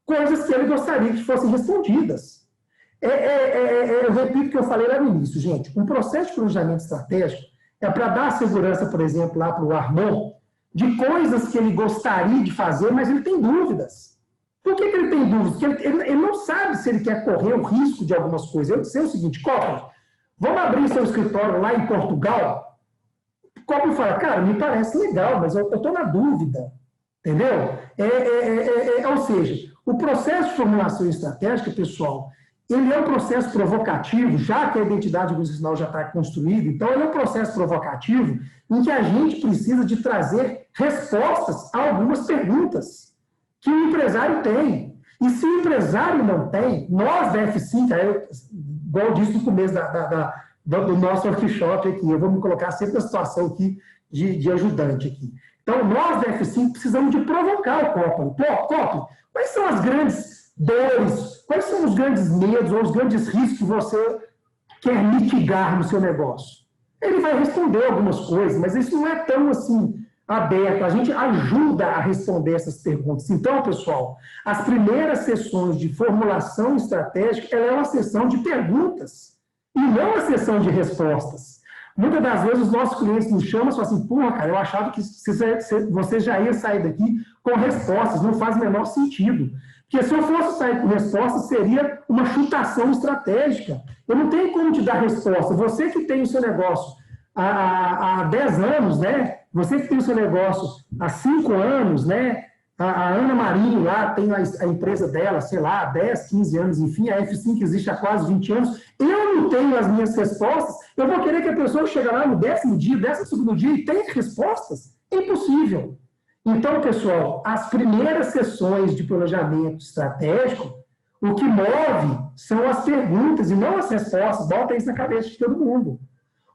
coisas que ele gostaria que fossem respondidas. Eu repito o que eu falei lá no início, gente. Um processo de planejamento estratégico é para dar segurança, por exemplo, lá para o Armand, de coisas que ele gostaria de fazer, mas ele tem dúvidas. Por que ele tem dúvidas? Porque ele não sabe se ele quer correr o risco de algumas coisas. Eu disse o seguinte, Copa, vamos abrir seu escritório lá em Portugal? Copa fala, cara, me parece legal, mas eu estou na dúvida. Entendeu? Ou seja, o processo de formulação estratégica, pessoal, ele é um processo provocativo, já que a identidade organizacional já está construída, então ele é um processo provocativo em que a gente precisa de trazer respostas a algumas perguntas que o empresário tem. E se o empresário não tem, nós da F5, igual eu disse no começo do nosso workshop aqui, eu vou me colocar sempre na situação aqui de ajudante aqui. Então, nós da F5 precisamos de provocar o Copa. Pô, Copa, quais são as grandes dores, quais são os grandes medos ou os grandes riscos que você quer mitigar no seu negócio? Ele vai responder algumas coisas, mas isso não é tão assim aberto. A gente ajuda a responder essas perguntas. Então, pessoal, as primeiras sessões de formulação estratégica, ela é uma sessão de perguntas e não uma sessão de respostas. Muitas das vezes os nossos clientes nos chamam e falam assim, porra, cara, eu achava que você já ia sair daqui com respostas, não faz o menor sentido. Porque se eu fosse sair com respostas, seria uma chutação estratégica. Eu não tenho como te dar resposta. Você que tem o seu negócio há 10 anos, né? Você que tem o seu negócio há 5 anos, né? A Ana Marinho lá tem a empresa dela, sei lá, há 10, 15 anos, enfim, a F5 existe há quase 20 anos. Eu não tenho as minhas respostas, eu vou querer que a pessoa chegue lá no 10º dia, 12º dia e tenha respostas? É impossível. Então, pessoal, as primeiras sessões de planejamento estratégico, o que move são as perguntas e não as respostas. Bota isso na cabeça de todo mundo.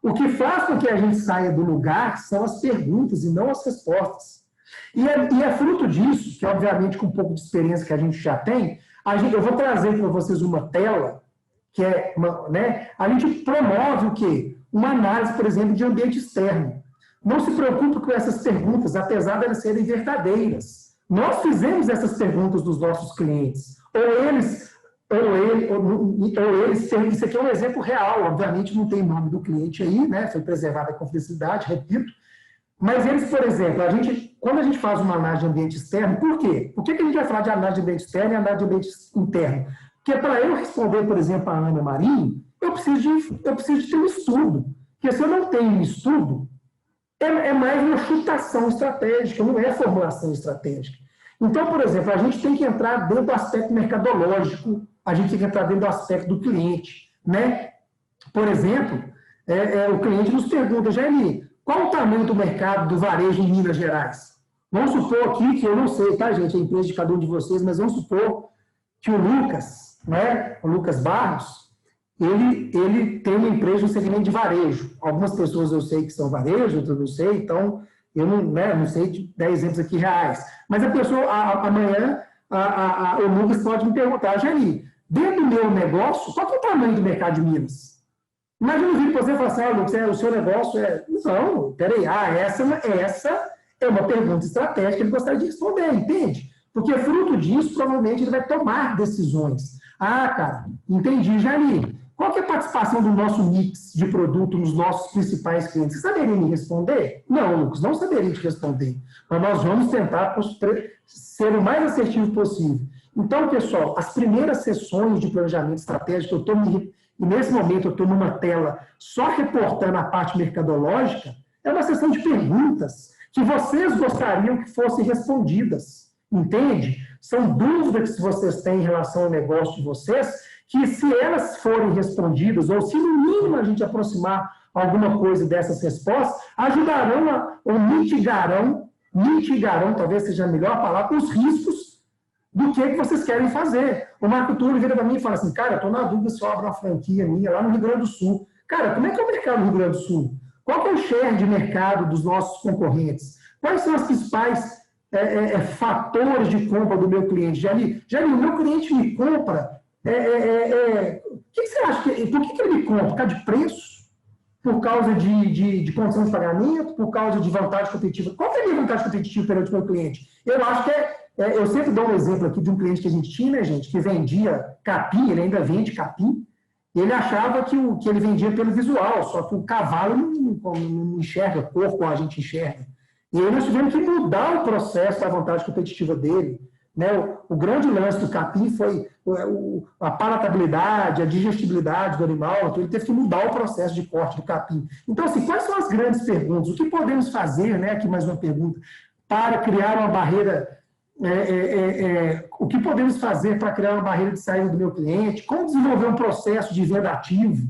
O que faz com que a gente saia do lugar são as perguntas e não as respostas. E é fruto disso, que obviamente com um pouco de experiência que a gente já tem, eu vou trazer para vocês uma tela, que é, né, a gente promove o quê? Uma análise, por exemplo, de ambiente externo. Não se preocupe com essas perguntas, apesar de elas serem verdadeiras. Nós fizemos essas perguntas dos nossos clientes. Ou eles, isso aqui é um exemplo real, obviamente não tem nome do cliente aí, né? Foi preservada a confidencialidade, repito. Mas eles, por exemplo, quando a gente faz uma análise de ambiente externo, por quê? Por que a gente vai falar de análise de ambiente externo e análise de ambiente interno? Porque para eu responder, por exemplo, a Ana Marinho, eu preciso de ter um estudo. Porque se eu não tenho um estudo, é mais uma chutação estratégica, não é formulação estratégica. Então, por exemplo, a gente tem que entrar dentro do aspecto mercadológico, a gente tem que entrar dentro do aspecto do cliente, né? Por exemplo, o cliente nos pergunta, Jaime, qual o tamanho do mercado do varejo em Minas Gerais? Vamos supor aqui que eu não sei, tá, gente, a empresa de cada um de vocês, mas vamos supor que o Lucas, né, o Lucas Barros, ele tem uma empresa no segmento de varejo. Algumas pessoas eu sei que são varejo, outras eu não sei, então eu não sei dar exemplos aqui reais. Mas a pessoa, amanhã, o Lucas pode me perguntar, Jani, dentro do meu negócio, qual que é o tamanho do mercado de Minas? Imagina eu vir para você e falar assim, Lucas, o seu negócio é... Não, peraí, essa é uma pergunta estratégica que ele gostaria de responder, entende? Porque fruto disso, provavelmente, ele vai tomar decisões. Cara, entendi, Jani. Qual que é a participação do nosso mix de produto nos nossos principais clientes? Você saberia me responder? Não, Lucas, não saberia te responder. Mas nós vamos tentar ser o mais assertivo possível. Então, pessoal, as primeiras sessões de planejamento estratégico, e nesse momento eu estou numa tela só reportando a parte mercadológica, é uma sessão de perguntas que vocês gostariam que fossem respondidas. Entende? São dúvidas que vocês têm em relação ao negócio de vocês, que se elas forem respondidas, ou se no mínimo a gente aproximar alguma coisa dessas respostas, ajudarão ou mitigarão, talvez seja a melhor palavra, os riscos do que vocês querem fazer. O Marco Túlio vira para mim e fala assim, cara, eu estou na dúvida se eu abro uma franquia minha lá no Rio Grande do Sul. Cara, como é que é o mercado no Rio Grande do Sul? Qual que é o share de mercado dos nossos concorrentes? Quais são os principais fatores de compra do meu cliente? Jani, o meu cliente me compra... o que você acha? Por que ele me compra? Por causa de preço? Por causa de condição de pagamento? Por causa de vantagem competitiva? Qual que é a minha vantagem competitiva perante o meu cliente? Eu acho que eu sempre dou um exemplo aqui de um cliente que a gente tinha, né, gente, que vendia capim, ele ainda vende capim, e ele achava que ele vendia pelo visual, só que o cavalo não enxerga cor como a gente enxerga. E aí nós tivemos que mudar o processo da vantagem competitiva dele. né? O grande lance do capim foi a palatabilidade, a digestibilidade do animal, então ele teve que mudar o processo de corte do capim. Então, assim, quais são as grandes perguntas? O que podemos fazer, né? Aqui mais uma pergunta, para criar uma barreira... o que podemos fazer para criar uma barreira de saída do meu cliente? Como desenvolver um processo de venda ativo?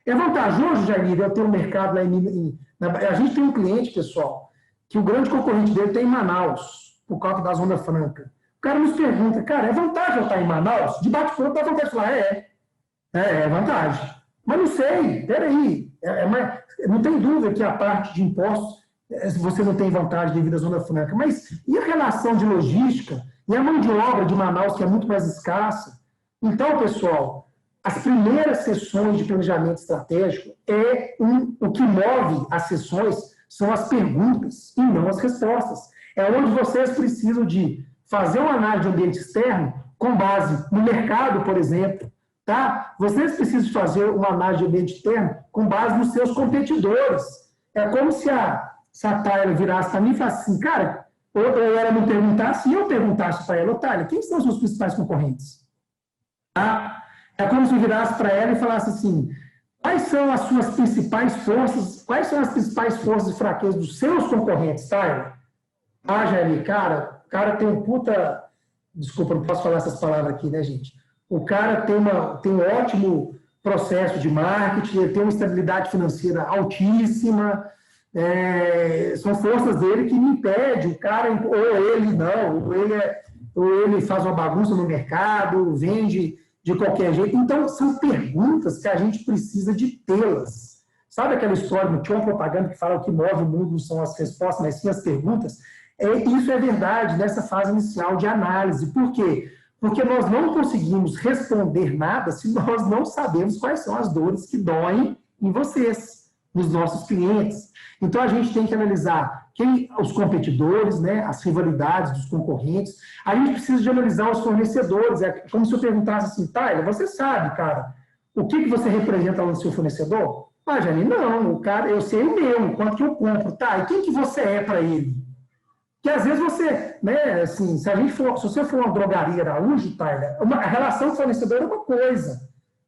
É vantajoso, Jair, eu ter um mercado lá a gente tem um cliente, pessoal, que o grande concorrente dele tem em Manaus, por causa da Zona Franca. O cara nos pergunta, cara, é vantagem eu estar em Manaus? De bate-pronto dá vontade de falar, é vantagem. Mas não sei, peraí, não tem dúvida que a parte de impostos você não tem vantagem devido à Zona Franca, mas e a relação de logística? E a mão de obra de Manaus, que é muito mais escassa? Então, pessoal, as primeiras sessões de planejamento estratégico o que move as sessões são as perguntas e não as respostas. É onde vocês precisam de fazer uma análise de ambiente externo com base no mercado, por exemplo, tá? Vocês precisam fazer uma análise de ambiente externo com base nos seus competidores. É como se a Tayla virasse para mim e falasse assim, cara, ou ela me perguntasse, e eu perguntasse para ela, Tayla, quem são os seus principais concorrentes? Tá? É como se eu virasse para ela e falasse assim, quais são as suas principais forças, quais são as principais forças e fraquezas dos seus concorrentes, Tayla? Ah, Jair, cara, o cara tem um puta... Desculpa, não posso falar essas palavras aqui, né, gente? O cara tem um ótimo processo de marketing, ele tem uma estabilidade financeira altíssima, são forças dele que me impedem, o cara, ou ele não, ou ele faz uma bagunça no mercado, vende de qualquer jeito. Então, são perguntas que a gente precisa de tê-las. Sabe aquela história, não tinha uma propaganda que fala que o que move o mundo não são as respostas, mas sim as perguntas? Isso é verdade nessa fase inicial de análise. Por quê? Porque nós não conseguimos responder nada se nós não sabemos quais são as dores que doem em vocês, nos nossos clientes. Então, a gente tem que analisar os competidores, né, as rivalidades dos concorrentes. A gente precisa de analisar os fornecedores. É como se eu perguntasse assim, Tayla, você sabe, cara, o que você representa no seu fornecedor? Ah, Jane, não, o cara, eu sei o meu, quanto que eu compro. Tá, e quem que você é para ele? Que às vezes você, né, assim, se você for uma drogaria Araújo, Tayla, a relação com o fornecedor é uma coisa.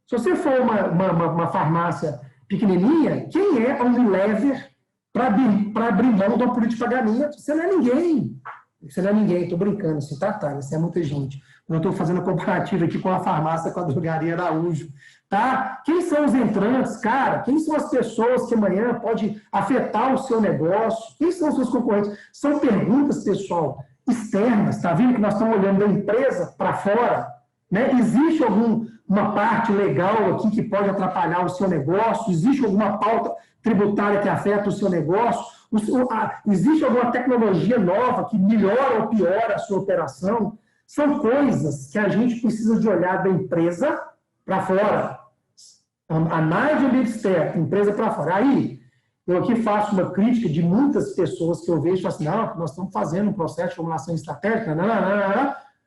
Se você for uma farmácia pequenininha, quem é a Unilever para abrir mão de uma política de pagamento? Você não é ninguém. Você não é ninguém, estou brincando, assim, tá, isso é muita gente. Eu estou fazendo a comparativa aqui com a farmácia, com a drogaria Araújo. Tá? Quem são os entrantes, cara? Quem são as pessoas que amanhã pode afetar o seu negócio? Quem são os seus concorrentes? São perguntas, pessoal, externas. Está vendo que nós estamos olhando da empresa para fora? Né? Existe uma parte legal aqui que pode atrapalhar o seu negócio? Existe alguma pauta tributária que afeta o seu negócio? Existe alguma tecnologia nova que melhora ou piora a sua operação? São coisas que a gente precisa de olhar da empresa para fora. Análise de ambiente externo, empresa para fora. Aí, eu aqui faço uma crítica de muitas pessoas que eu vejo e falo assim, não, nós estamos fazendo um processo de formulação estratégica,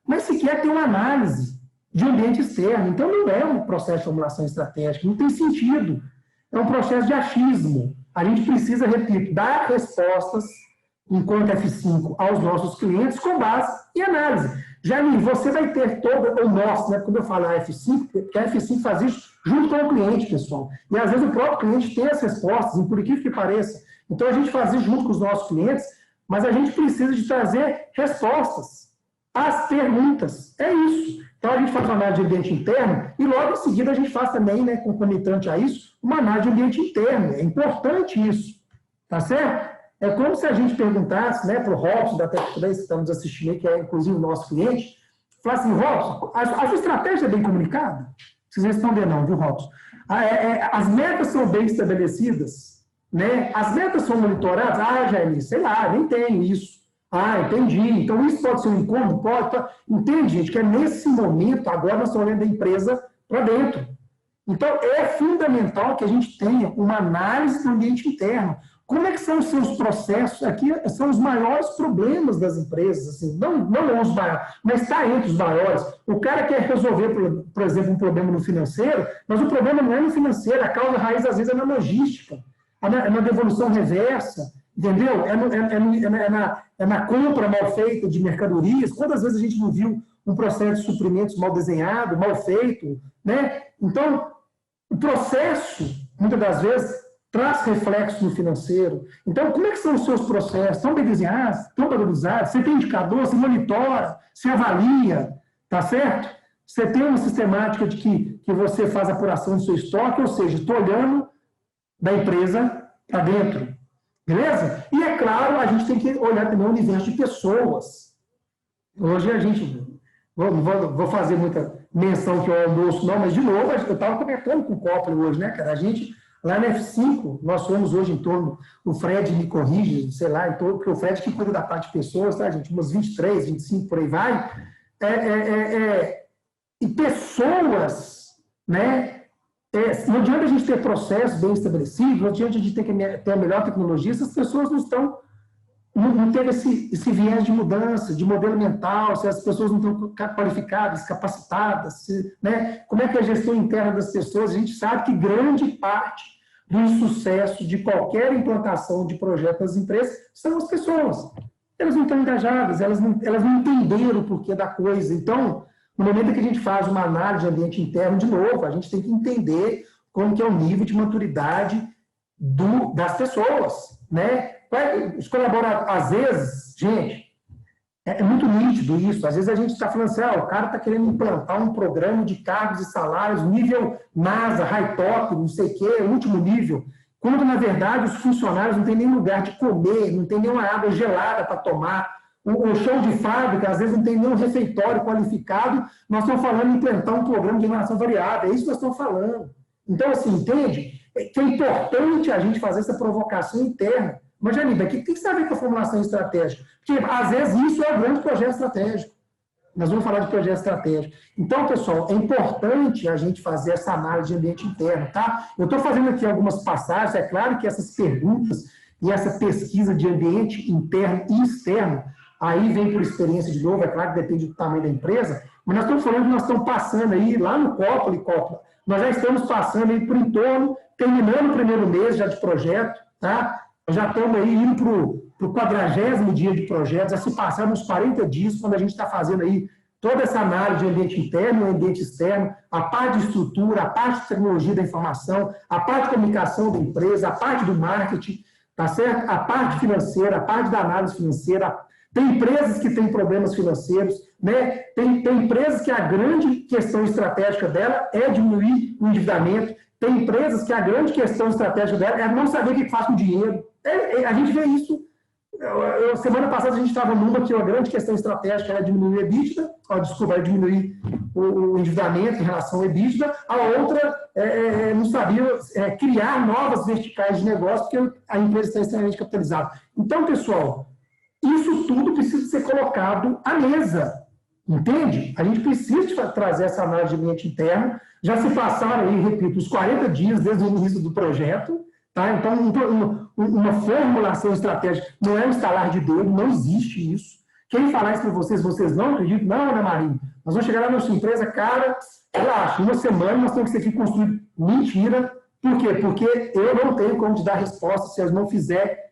mas sequer tem uma análise de ambiente externo. Então, não é um processo de formulação estratégica, não tem sentido. É um processo de achismo. A gente precisa, repito, dar respostas, enquanto F5, aos nossos clientes com base em análise. Jair, você vai ter todo o nosso, né? Quando eu falo F5, porque a F5 faz isso junto com o cliente, pessoal. E às vezes o próprio cliente tem as respostas, por incrível que pareça. Então a gente faz isso junto com os nossos clientes, mas a gente precisa de trazer respostas às perguntas. É isso. Então a gente faz uma análise de ambiente interno e logo em seguida a gente faz também, né, concomitante a isso, uma análise de ambiente interno. É importante isso. Tá certo? É como se a gente perguntasse, né, para o Robson da Tech3, que está nos assistindo aí, que é inclusive o nosso cliente, falasse assim, Robson, a sua estratégia é bem comunicada? Não precisa responder não, viu, Robson? As metas são bem estabelecidas, né? As metas são monitoradas? Ah, Jair, sei lá, nem tenho isso. Ah, entendi. Então isso pode ser um incômodo? Pode. Entende, gente, que é nesse momento, agora nós estamos olhando da empresa para dentro. Então é fundamental que a gente tenha uma análise do ambiente interno. Como é que são os seus processos? Aqui são os maiores problemas das empresas, assim, não os maiores, mas está entre os maiores. O cara quer resolver, por exemplo, um problema no financeiro, mas o problema não é no financeiro, a causa raiz às vezes é na logística, na devolução reversa. entendeu? É na compra mal feita de mercadorias. Quantas vezes a gente não viu um processo de suprimentos mal desenhado, mal feito, né? Então, o processo, muitas das vezes, traz reflexo no financeiro. Então, como é que são os seus processos? Estão bem desenhados? Estão padronizados? Você tem indicador? Você monitora? Você avalia? Tá certo? Você tem uma sistemática de que você faz apuração do seu estoque, ou seja, estou olhando da empresa para dentro. Beleza? E, é claro, a gente tem que olhar também o universo de pessoas. Hoje a gente... Vou fazer muita menção que é o almoço, não, mas, de novo, eu estava comentando com o Copley hoje, né, cara? A gente, lá na F5, nós somos hoje em torno, o Fred me corrige, sei lá, porque o Fred que cuida da parte de pessoas, tá, gente? Umas 23, 25, por aí vai. E pessoas, né? Não adianta a gente ter processos bem estabelecidos, não adianta a gente ter a melhor tecnologia, essas pessoas não teve esse viés de mudança, de modelo mental, se as pessoas não estão qualificadas, capacitadas, né? Como é que é a gestão interna das pessoas? A gente sabe que grande parte do sucesso de qualquer implantação de projeto das empresas são as pessoas. Elas não estão engajadas, elas não entenderam o porquê da coisa. Então, no momento que a gente faz uma análise de ambiente interno, de novo, a gente tem que entender como que é o nível de maturidade das pessoas, né? Os colaboradores, às vezes, gente, é muito nítido isso. Às vezes a gente está falando assim, o cara está querendo implantar um programa de cargos e salários, nível NASA, high top, não sei o quê, último nível, quando, na verdade, os funcionários não têm nem lugar de comer, não tem nenhuma água gelada para tomar. O show de fábrica, às vezes, não tem nenhum refeitório qualificado. Nós estamos falando em implantar um programa de remuneração variável. É isso que nós estamos falando. Então, assim, entende? Que é importante a gente fazer essa provocação interna. Mas, Janine, o que tem que a ver com a formulação estratégica? Porque, às vezes, isso é um grande projeto estratégico. Nós vamos falar de projeto estratégico. Então, pessoal, é importante a gente fazer essa análise de ambiente interno, tá? Eu estou fazendo aqui algumas passagens. É claro que essas perguntas e essa pesquisa de ambiente interno e externo, aí vem por experiência de novo, é claro que depende do tamanho da empresa, mas nós estamos falando que nós estamos passando aí, lá no Copley, nós já estamos passando aí por em torno, terminando o primeiro mês já de projeto, tá? Já estamos aí indo para o 40º dia de projeto, já se passaram uns 40 dias, quando a gente está fazendo aí toda essa análise de ambiente interno e ambiente externo, a parte de estrutura, a parte de tecnologia da informação, a parte de comunicação da empresa, a parte do marketing, tá certo? A parte financeira, a parte da análise financeira. Tem empresas que têm problemas financeiros, né? Tem empresas que a grande questão estratégica dela é diminuir o endividamento. Tem empresas que a grande questão estratégica dela é não saber o que faz com o dinheiro. A gente vê isso. Semana passada a gente estava numa que a grande questão estratégica era diminuir o EBITDA, era diminuir o endividamento em relação ao EBITDA. A outra não sabia criar novas verticais de negócio, porque a empresa está extremamente capitalizada. Então, pessoal, isso tudo precisa ser colocado à mesa, entende? A gente precisa trazer essa análise de ambiente interno. Já se passaram aí, repito, os 40 dias desde o início do projeto, tá? Então, uma formulação estratégica não é um estalar de dedo, não existe isso. Quem falar isso para vocês não acreditam? Não, Ana Maria, nós vamos chegar lá na sua empresa, cara, relaxa, em uma semana nós temos que ser aqui construir. Mentira. Por quê? Porque eu não tenho como te dar resposta se eu não fizer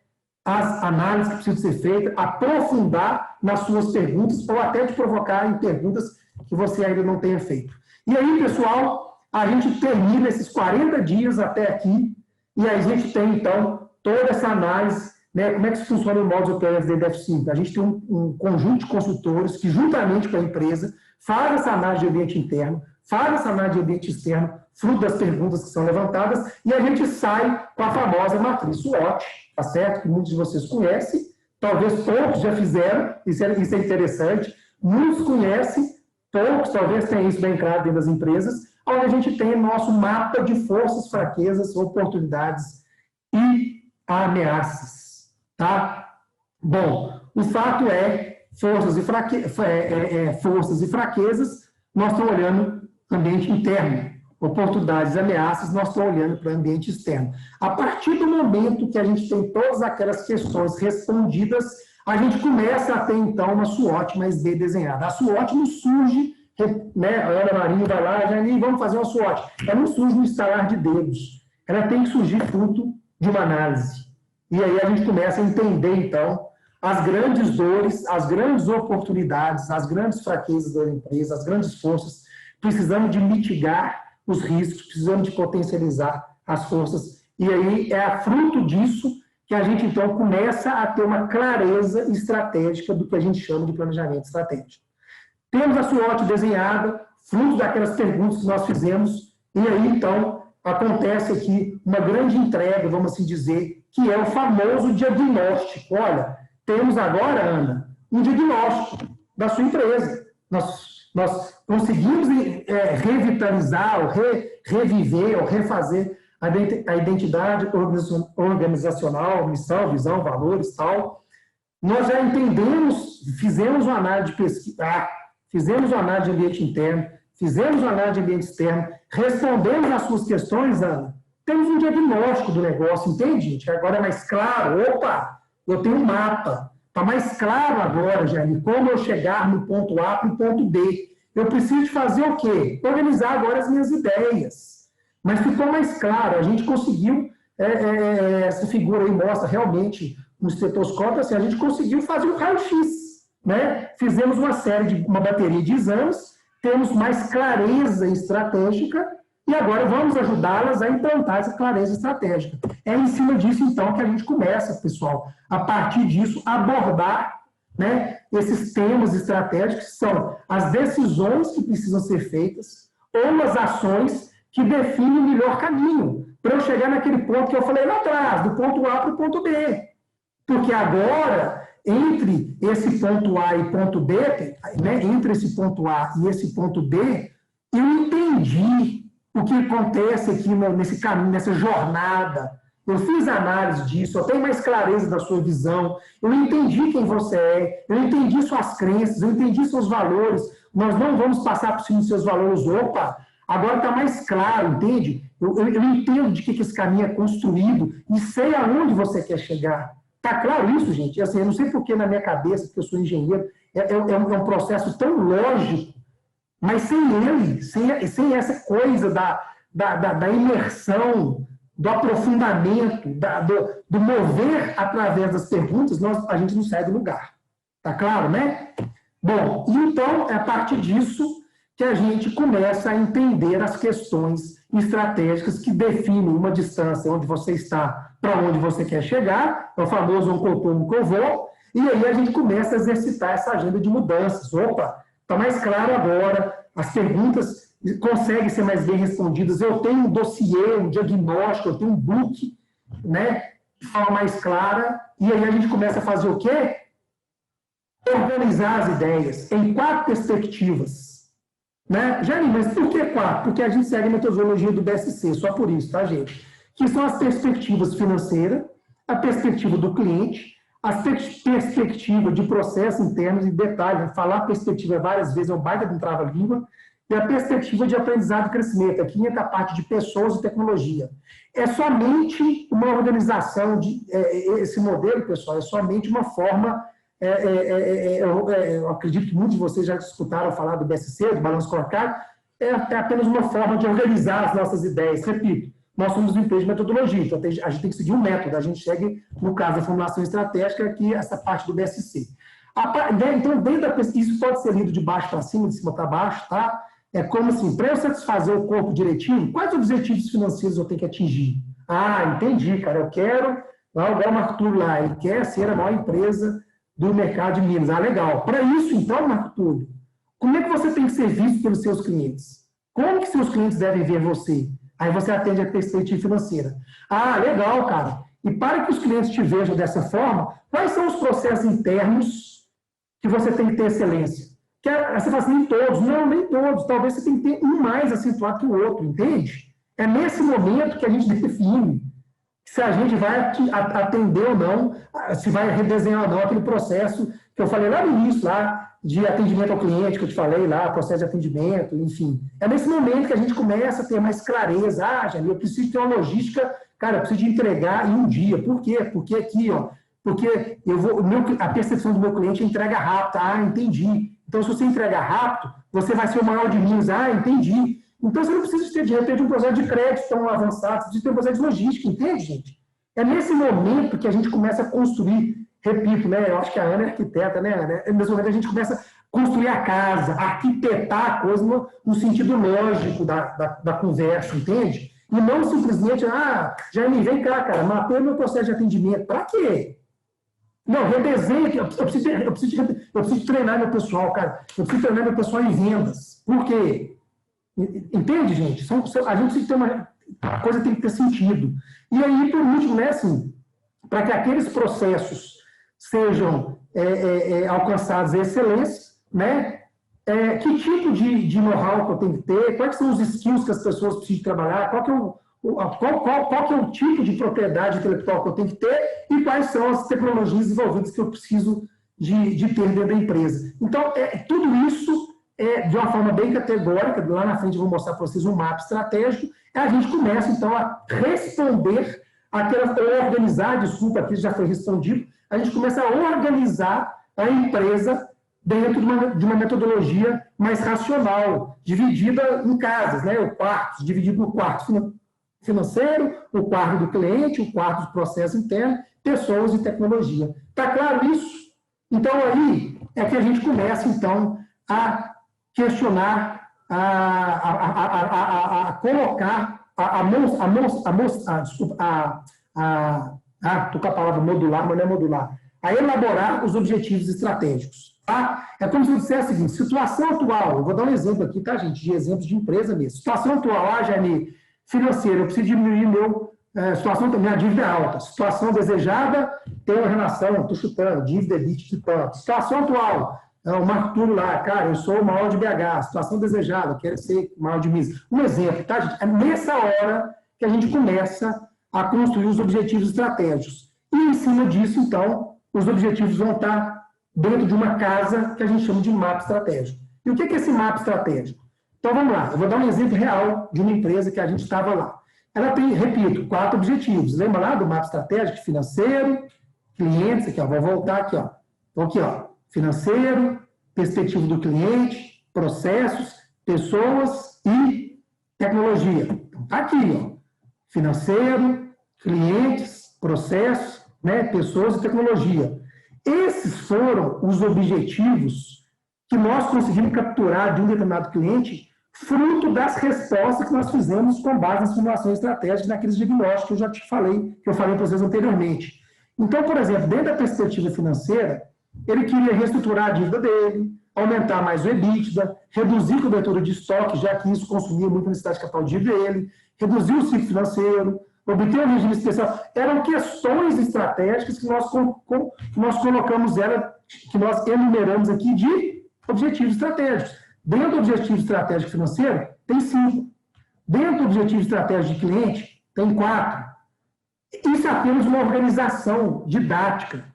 as análises que precisam ser feitas, aprofundar nas suas perguntas ou até te provocar em perguntas que você ainda não tenha feito. E aí, pessoal, a gente termina esses 40 dias até aqui e aí a gente tem, então, toda essa análise, né, como é que funciona o modus operandi dentro da F5. A gente tem um conjunto de consultores que, juntamente com a empresa, faz essa análise de ambiente interno, faz essa análise de ambiente externo, fruto das perguntas que são levantadas, e a gente sai com a famosa matriz SWOT, tá certo? Que muitos de vocês conhecem, talvez poucos já fizeram, isso é interessante, muitos conhecem, poucos talvez tenham isso bem claro dentro das empresas, onde a gente tem nosso mapa de forças, fraquezas, oportunidades e ameaças, tá? Bom, o fato é, forças e fraquezas, nós estamos olhando ambiente interno. Oportunidades e ameaças, nós estamos olhando para o ambiente externo. A partir do momento que a gente tem todas aquelas questões respondidas, a gente começa a ter, então, uma SWOT mais bem desenhada. A SWOT não surge, né, a Ana Maria vai lá, Janine, vamos fazer uma SWOT. Ela não surge no estalar de dedos. Ela tem que surgir fruto de uma análise. E aí a gente começa a entender, então, as grandes dores, as grandes oportunidades, as grandes fraquezas da empresa, as grandes forças. Precisamos de mitigar os riscos, precisamos de potencializar as forças. E aí é fruto disso que a gente, então, começa a ter uma clareza estratégica do que a gente chama de planejamento estratégico. Temos a SWOT desenhada, fruto daquelas perguntas que nós fizemos, e aí, então, acontece aqui uma grande entrega, vamos assim dizer, que é o famoso diagnóstico. Olha, temos agora, Ana, um diagnóstico da sua empresa. Nós conseguimos revitalizar, ou reviver, ou refazer a identidade organizacional, missão, visão, valores, tal. Nós já entendemos, fizemos uma análise de pesquisa, fizemos uma análise de ambiente interno, fizemos uma análise de ambiente externo, respondemos às suas questões, Ana. Temos um diagnóstico do negócio, entende, gente? Agora é mais claro. Opa, eu tenho um mapa. Está mais claro agora, Jair, como eu chegar no ponto A para o ponto B. Eu preciso fazer o quê? Organizar agora as minhas ideias. Mas ficou mais claro, a gente conseguiu, essa figura aí mostra realmente um estetoscópio, assim, a gente conseguiu fazer um raio-x, né? Fizemos uma bateria de exames, temos mais clareza estratégica e agora vamos ajudá-las a implantar essa clareza estratégica. É em cima disso, então, que a gente começa, pessoal, a partir disso, abordar, né, esses temas estratégicos, que são as decisões que precisam ser feitas ou as ações que definem o melhor caminho para eu chegar naquele ponto que eu falei lá atrás, do ponto A para o ponto B. Porque agora, entre esse ponto A e ponto B, né, entre esse ponto A e esse ponto B, eu entendi o que acontece aqui nesse caminho, nessa jornada. Eu fiz análise disso, eu tenho mais clareza da sua visão, eu entendi quem você é, eu entendi suas crenças, eu entendi seus valores, nós não vamos passar por cima dos seus valores, opa, agora está mais claro, entende? Eu entendo de que esse caminho é construído e sei aonde você quer chegar. Está claro isso, gente? Assim, eu não sei porque na minha cabeça, porque eu sou engenheiro, é um processo tão lógico, mas sem ele, sem essa coisa da imersão, do aprofundamento, do mover através das perguntas, a gente não sai do lugar. Está claro, né? Bom, então, é a partir disso que a gente começa a entender as questões estratégicas que definem uma distância onde você está para onde você quer chegar, é o famoso um cotomo que eu vou, e aí a gente começa a exercitar essa agenda de mudanças. Opa, está mais claro agora, as perguntas conseguem ser mais bem respondidas, eu tenho um dossiê, um diagnóstico, eu tenho um book, né, de forma mais clara, e aí a gente começa a fazer o quê? Organizar as ideias em 4 perspectivas. Né? Jair, mas por que 4? Porque a gente segue a metodologia do BSC, só por isso, tá, gente? Que são as perspectivas financeiras, a perspectiva do cliente, a perspectiva de processo interno, e detalhe, falar perspectiva várias vezes é um baita de um trava-língua, e a perspectiva de aprendizado e crescimento, aqui entra a parte de pessoas e tecnologia. É somente uma organização, esse modelo, pessoal, é somente uma forma. Eu acredito que muitos de vocês já escutaram falar do BSC, do balanço scorecard, é apenas uma forma de organizar as nossas ideias. Repito, nós somos uma empresa de metodologia, então a gente tem que seguir um método, a gente segue, no caso da formulação estratégica, aqui essa parte do BSC. Então, isso pode ser lido de baixo para cima, de cima para baixo, tá? É como assim, para eu satisfazer o corpo direitinho, quais objetivos financeiros eu tenho que atingir? Ah, entendi, cara, eu quero, igual o Arthur lá, ele quer ser a maior empresa do mercado de Minas. Ah, legal. Para isso, então, Marco Túlio, como é que você tem que ser visto pelos seus clientes? Como que seus clientes devem ver você? Aí você atende a perspectiva financeira. Ah, legal, cara. E para que os clientes te vejam dessa forma, quais são os processos internos que você tem que ter excelência? Você fala assim, nem todos. Não, nem todos. Talvez você tenha que ter um mais acentuado que o outro, entende? É nesse momento que a gente define se a gente vai atender ou não, se vai redesenhar ou não aquele processo que eu falei lá no início, lá, de atendimento ao cliente, que eu te falei lá, processo de atendimento, enfim. É nesse momento que a gente começa a ter mais clareza. Ah, Janir, eu preciso ter uma logística, cara, eu preciso de entregar em um dia. Por quê? Porque aqui, ó, porque a percepção do meu cliente é entrega rápida. Ah, entendi. Então, se você entregar rápido, você vai ser o maior de Minas. Ah, entendi. Então, você não precisa ter, de repente, um processo de crédito tão avançado, você precisa ter um processo de logística, entende, gente? É nesse momento que a gente começa a construir, repito, né? Eu acho que a Ana é arquiteta, né? É nesse momento que a gente começa a construir a casa, arquitetar a coisa no sentido lógico da conversa, entende? E não simplesmente, Jaime, vem cá, cara, matei meu processo de atendimento. Para quê? Não, redesenho, eu preciso treinar meu pessoal, cara. Eu preciso treinar meu pessoal em vendas. Por quê? Entende, gente? A gente tem que ter a coisa tem que ter sentido. E aí, por último, né, assim, para que aqueles processos sejam alcançados a excelência, né? Que tipo de know-how que eu tenho que ter? Quais são os skills que as pessoas precisam trabalhar? Qual que é o tipo de propriedade intelectual que eu tenho que ter? E quais são as tecnologias envolvidas que eu preciso de ter dentro da empresa? Então, tudo isso, de uma forma bem categórica, lá na frente eu vou mostrar para vocês um mapa estratégico, a gente começa, então, a responder organizar, desculpa, aqui já foi respondido, a gente começa a organizar a empresa dentro de uma metodologia mais racional, dividida em casas, né? O quarto, dividido no quarto financeiro, o quarto do cliente, o quarto do processo interno, pessoas e tecnologia. Está claro isso? Então, aí é que a gente começa, então, a questionar, a colocar, estou com a palavra modular, mas não é modular, a elaborar os objetivos estratégicos. Tá? É como se eu dissesse o seguinte, situação atual, eu vou dar um exemplo aqui, tá, gente, de exemplos de empresa mesmo. Situação atual, Jaime, financeira, eu preciso diminuir minha dívida é alta. Situação desejada, tem uma relação, estou chutando, dívida EBITDA de tanto. Situação atual, o Marco Túlio lá, cara, eu sou o maior de BH. Situação desejada, quero ser o maior de Minas. Um exemplo, tá, gente? É nessa hora que a gente começa a construir os objetivos estratégicos. E em cima disso, então, os objetivos vão estar dentro de uma casa que a gente chama de mapa estratégico. E o que é esse mapa estratégico? Então, vamos lá. Eu vou dar um exemplo real de uma empresa que a gente estava lá. Ela tem, repito, 4 objetivos. Lembra lá do mapa estratégico? Financeiro, clientes, aqui, ó. Vou voltar aqui, ó. Então, aqui, ó. Financeiro, perspectiva do cliente, processos, pessoas e tecnologia. Então, tá aqui, ó. Financeiro, clientes, processos, né, pessoas e tecnologia. Esses foram os objetivos que nós conseguimos capturar de um determinado cliente, fruto das respostas que nós fizemos com base nas formulações estratégicas, naqueles diagnósticos que eu já te falei, que eu falei para vocês anteriormente. Então, por exemplo, dentro da perspectiva financeira, ele queria reestruturar a dívida dele, aumentar mais o EBITDA, reduzir a cobertura de estoque, já que isso consumia muito a necessidade de capital de dívida dele, reduzir o ciclo financeiro, obter um regime especial. Eram questões estratégicas que nós colocamos que nós enumeramos aqui de objetivos estratégicos. Dentro do objetivo estratégico financeiro, tem 5. Dentro do objetivo estratégico de cliente, tem 4. Isso é apenas uma organização didática.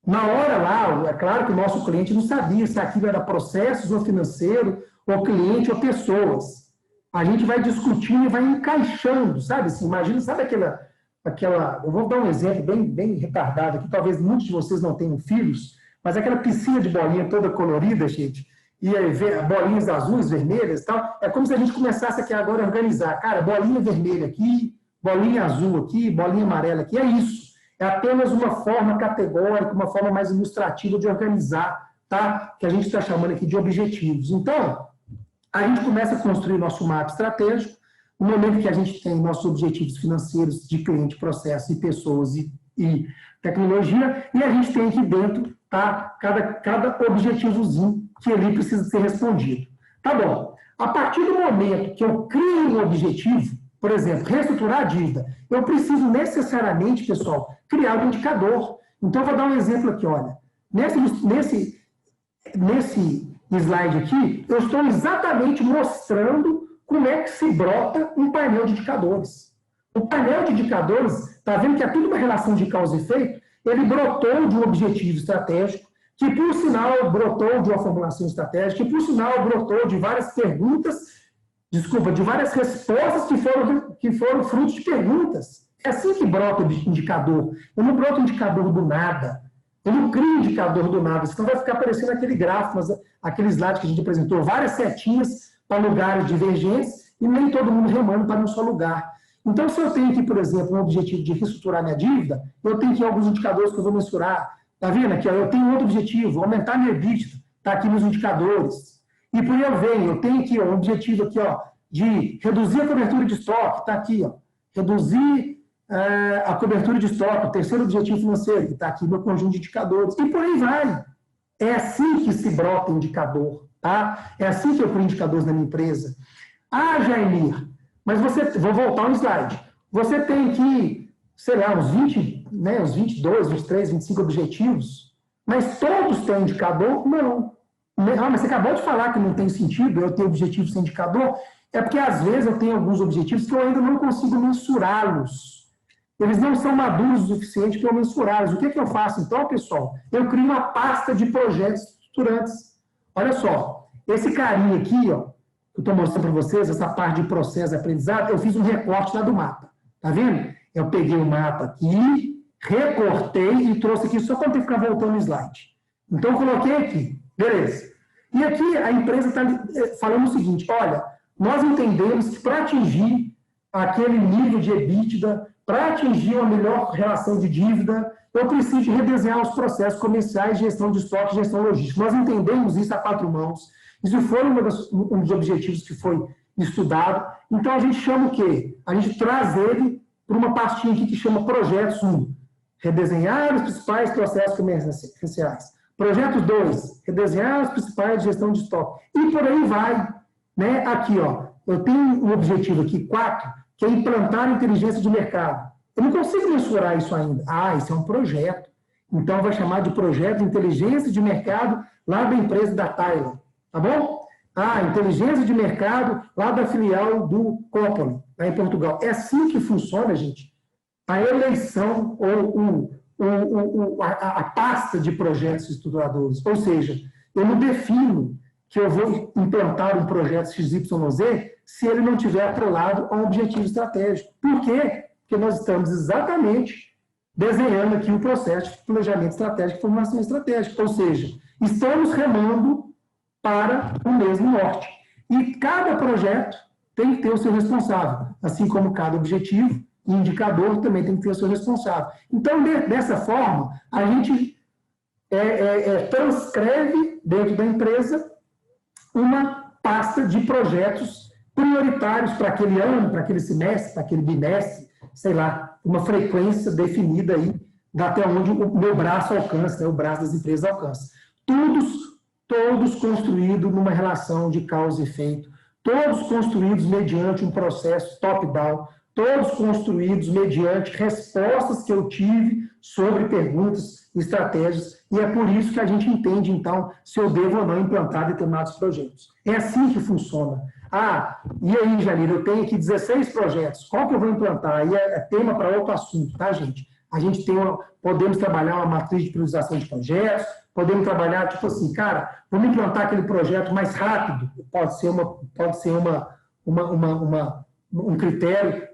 Na hora lá, é claro que o nosso cliente não sabia se aquilo era processos ou financeiro, ou cliente ou pessoas. A gente vai discutindo e vai encaixando, sabe? Assim, imagina, sabe aquela... Eu vou dar um exemplo bem retardado aqui, talvez muitos de vocês não tenham filhos, mas aquela piscina de bolinha toda colorida, gente, e aí, bolinhas azuis, vermelhas e tal, é como se a gente começasse aqui agora a organizar. Cara, bolinha vermelha aqui, bolinha azul aqui, bolinha amarela aqui, é isso. É apenas uma forma categórica, uma forma mais ilustrativa de organizar, tá? Que a gente está chamando aqui de objetivos. Então, a gente começa a construir nosso mapa estratégico, no momento que a gente tem nossos objetivos financeiros de cliente, processo e pessoas e tecnologia, e a gente tem aqui dentro, tá? Cada objetivozinho que ele precisa ser respondido. Tá bom. A partir do momento que eu crio um objetivo, por exemplo, reestruturar a dívida, eu preciso necessariamente, pessoal, criar um indicador. Então, eu vou dar um exemplo aqui, olha. Nesse slide aqui, eu estou exatamente mostrando como é que se brota um painel de indicadores. O painel de indicadores, está vendo que é tudo uma relação de causa e efeito, ele brotou de um objetivo estratégico, que, por sinal, brotou de uma formulação estratégica, que, por sinal, brotou de várias de várias respostas que foram frutos de perguntas. É assim que brota o indicador. Eu não broto indicador do nada. Eu não crio indicador do nada. Senão vai ficar aparecendo aquele gráfico, aquele slide que a gente apresentou, várias setinhas para lugares divergentes e nem todo mundo remando para um só lugar. Então, se eu tenho aqui, por exemplo, um objetivo de reestruturar minha dívida, eu tenho aqui alguns indicadores que eu vou mensurar. Está vendo aqui? Ó, eu tenho outro objetivo, aumentar minha EBITDA. Está aqui nos indicadores. E por aí eu tenho aqui ó, um objetivo aqui, ó, de reduzir a cobertura de estoque. Está aqui, ó, reduzir a cobertura de estoque, o terceiro objetivo financeiro, que está aqui no meu conjunto de indicadores. E por aí vai. É assim que se brota indicador. Tá? É assim que eu ponho indicadores na minha empresa. Ah, Jair, mas vou voltar um slide. Você tem aqui, sei lá, uns 20, né, uns 22, 23, 25 objetivos, mas todos têm indicador? Não. Ah, mas você acabou de falar que não tem sentido eu ter objetivo sem indicador? É porque, às vezes, eu tenho alguns objetivos que eu ainda não consigo mensurá-los. Eles não são maduros o suficiente para eu mensurá-los. O que eu faço, então, pessoal? Eu crio uma pasta de projetos estruturantes. Olha só, esse carinha aqui, ó, que eu estou mostrando para vocês, essa parte de processo de aprendizado, eu fiz um recorte lá do mapa. Tá vendo? Eu peguei o mapa aqui, recortei e trouxe aqui só para não ter que ficar voltando no slide. Então, eu coloquei aqui. Beleza. E aqui a empresa está falando o seguinte, olha, nós entendemos que para atingir aquele nível de EBITDA, para atingir uma melhor relação de dívida, eu preciso redesenhar os processos comerciais, gestão de estoque, gestão logística. Nós entendemos isso a quatro mãos. Isso foi um dos objetivos que foi estudado. Então, a gente chama o quê? A gente traz ele para uma pastinha aqui que chama Projetos 1. Redesenhar os principais processos comerciais. Projeto 2, redesenhar os principais de gestão de estoque. E por aí vai. Né? Aqui, ó, eu tenho um objetivo aqui, 4, que é implantar inteligência de mercado. Eu não consigo mensurar isso ainda. Ah, isso é um projeto. Então, vai chamar de projeto de inteligência de mercado lá da empresa da Tyler. Tá bom? Ah, inteligência de mercado lá da filial do Coppola, lá em Portugal. É assim que funciona, gente. A eleição ou a pasta de projetos estruturadores. Ou seja, eu não defino que eu vou implantar um projeto XYZ se ele não estiver atrelado a um objetivo estratégico. Por quê? Porque nós estamos exatamente desenhando aqui o processo de planejamento estratégico e formulação estratégica. Ou seja, estamos remando para o mesmo norte. E cada projeto tem que ter o seu responsável, assim como cada objetivo e indicador também tem que ter o seu responsável. Então, dessa forma, a gente transcreve dentro da empresa uma pasta de projetos prioritários para aquele ano, para aquele semestre, para aquele bimestre, sei lá, uma frequência definida aí, até onde o meu braço alcança, né, o braço das empresas alcança. Todos construídos numa relação de causa e efeito, todos construídos mediante um processo top-down, todos construídos mediante respostas que eu tive sobre perguntas e estratégias, e é por isso que a gente entende, então, se eu devo ou não implantar determinados projetos. É assim que funciona. Ah, e aí, Janir, eu tenho aqui 16 projetos, qual que eu vou implantar? Aí é tema para outro assunto, tá, gente? A gente podemos trabalhar uma matriz de priorização de projetos, podemos trabalhar, tipo assim, cara, vamos implantar aquele projeto mais rápido, pode ser um critério,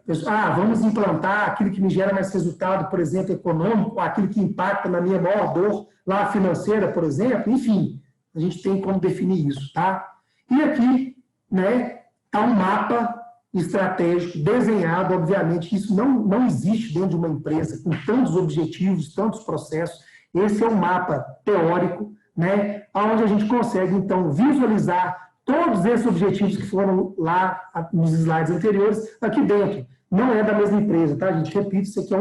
vamos implantar aquilo que me gera mais resultado, por exemplo, econômico, aquilo que impacta na minha maior dor lá financeira, por exemplo, enfim, a gente tem como definir isso, tá? E aqui, né, tá um mapa estratégico desenhado, obviamente, isso não existe dentro de uma empresa com tantos objetivos, tantos processos. Esse é um mapa teórico, né, onde a gente consegue, então, visualizar todos esses objetivos que foram lá nos slides anteriores, aqui dentro. Não é da mesma empresa, tá, gente? Repito, isso aqui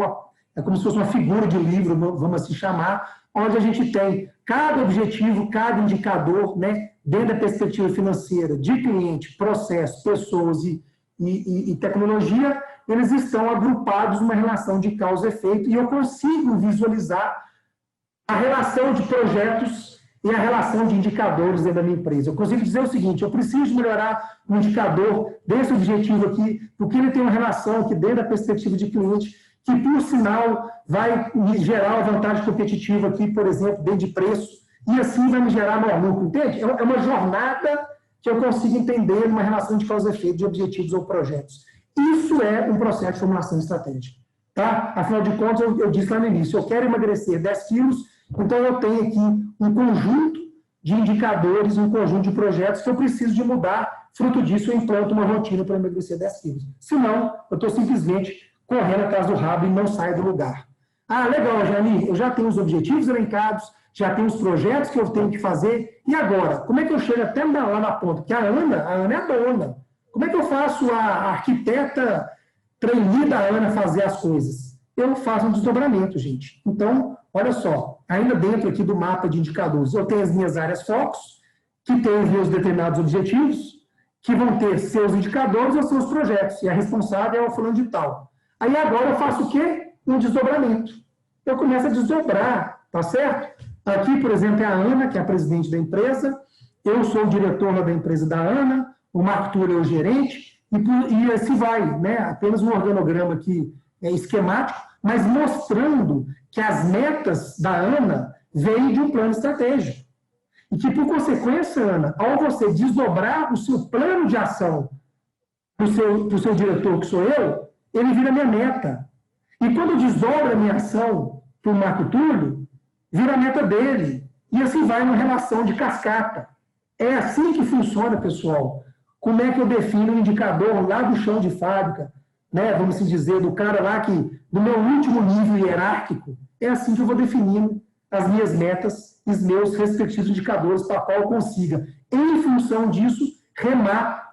é como se fosse uma figura de livro, vamos assim chamar, onde a gente tem cada objetivo, cada indicador, né, dentro da perspectiva financeira de cliente, processo, pessoas e tecnologia, eles estão agrupados numa relação de causa e efeito, e eu consigo visualizar a relação de projetos e a relação de indicadores dentro da minha empresa. Eu consigo dizer o seguinte, eu preciso melhorar o indicador desse objetivo aqui, porque ele tem uma relação aqui dentro da perspectiva de cliente, que, por sinal, vai me gerar uma vantagem competitiva aqui, por exemplo, dentro de preço, e assim vai me gerar maior lucro, entende? É uma jornada que eu consigo entender numa relação de causa e efeito de objetivos ou projetos. Isso é um processo de formulação estratégica. Tá? Afinal de contas, eu disse lá no início, eu quero emagrecer 10 quilos, então eu tenho aqui um conjunto de indicadores, um conjunto de projetos que eu preciso de mudar fruto disso eu implanto uma rotina para emagrecer 10 quilos. Senão, eu estou simplesmente correndo atrás do rabo e não saio do lugar. Ah, legal, Jani, eu já tenho os objetivos elencados, já tenho os projetos que eu tenho que fazer, e agora? Como é que eu chego até lá na ponta? Porque a Ana é a dona. Como é que eu faço a arquiteta trainee da Ana fazer as coisas? Eu faço um desdobramento, gente. Então, olha só, ainda dentro aqui do mapa de indicadores, eu tenho as minhas áreas focos, que têm os meus determinados objetivos, que vão ter seus indicadores ou seus projetos, e a responsável é o fulano de tal. Aí agora eu faço o quê? Um desdobramento. Eu começo a desdobrar, tá certo? Aqui, por exemplo, é a Ana, que é a presidente da empresa, eu sou o diretor da empresa da Ana, o Marco Túlio é o gerente, e assim vai, né? Apenas um organograma aqui esquemático, mas mostrando que as metas da Ana vêm de um plano estratégico. E que, por consequência, Ana, ao você desdobrar o seu plano de ação para o seu diretor, que sou eu, ele vira minha meta. E quando desdobra a minha ação para o Marco Túlio, vira a meta dele. E assim vai numa relação de cascata. É assim que funciona, pessoal. Como é que eu defino um indicador lá do chão de fábrica, né? Vamos assim dizer, do cara lá que, do meu último nível hierárquico, é assim que eu vou definindo as minhas metas e os meus respectivos indicadores para qual eu consiga, em função disso, remar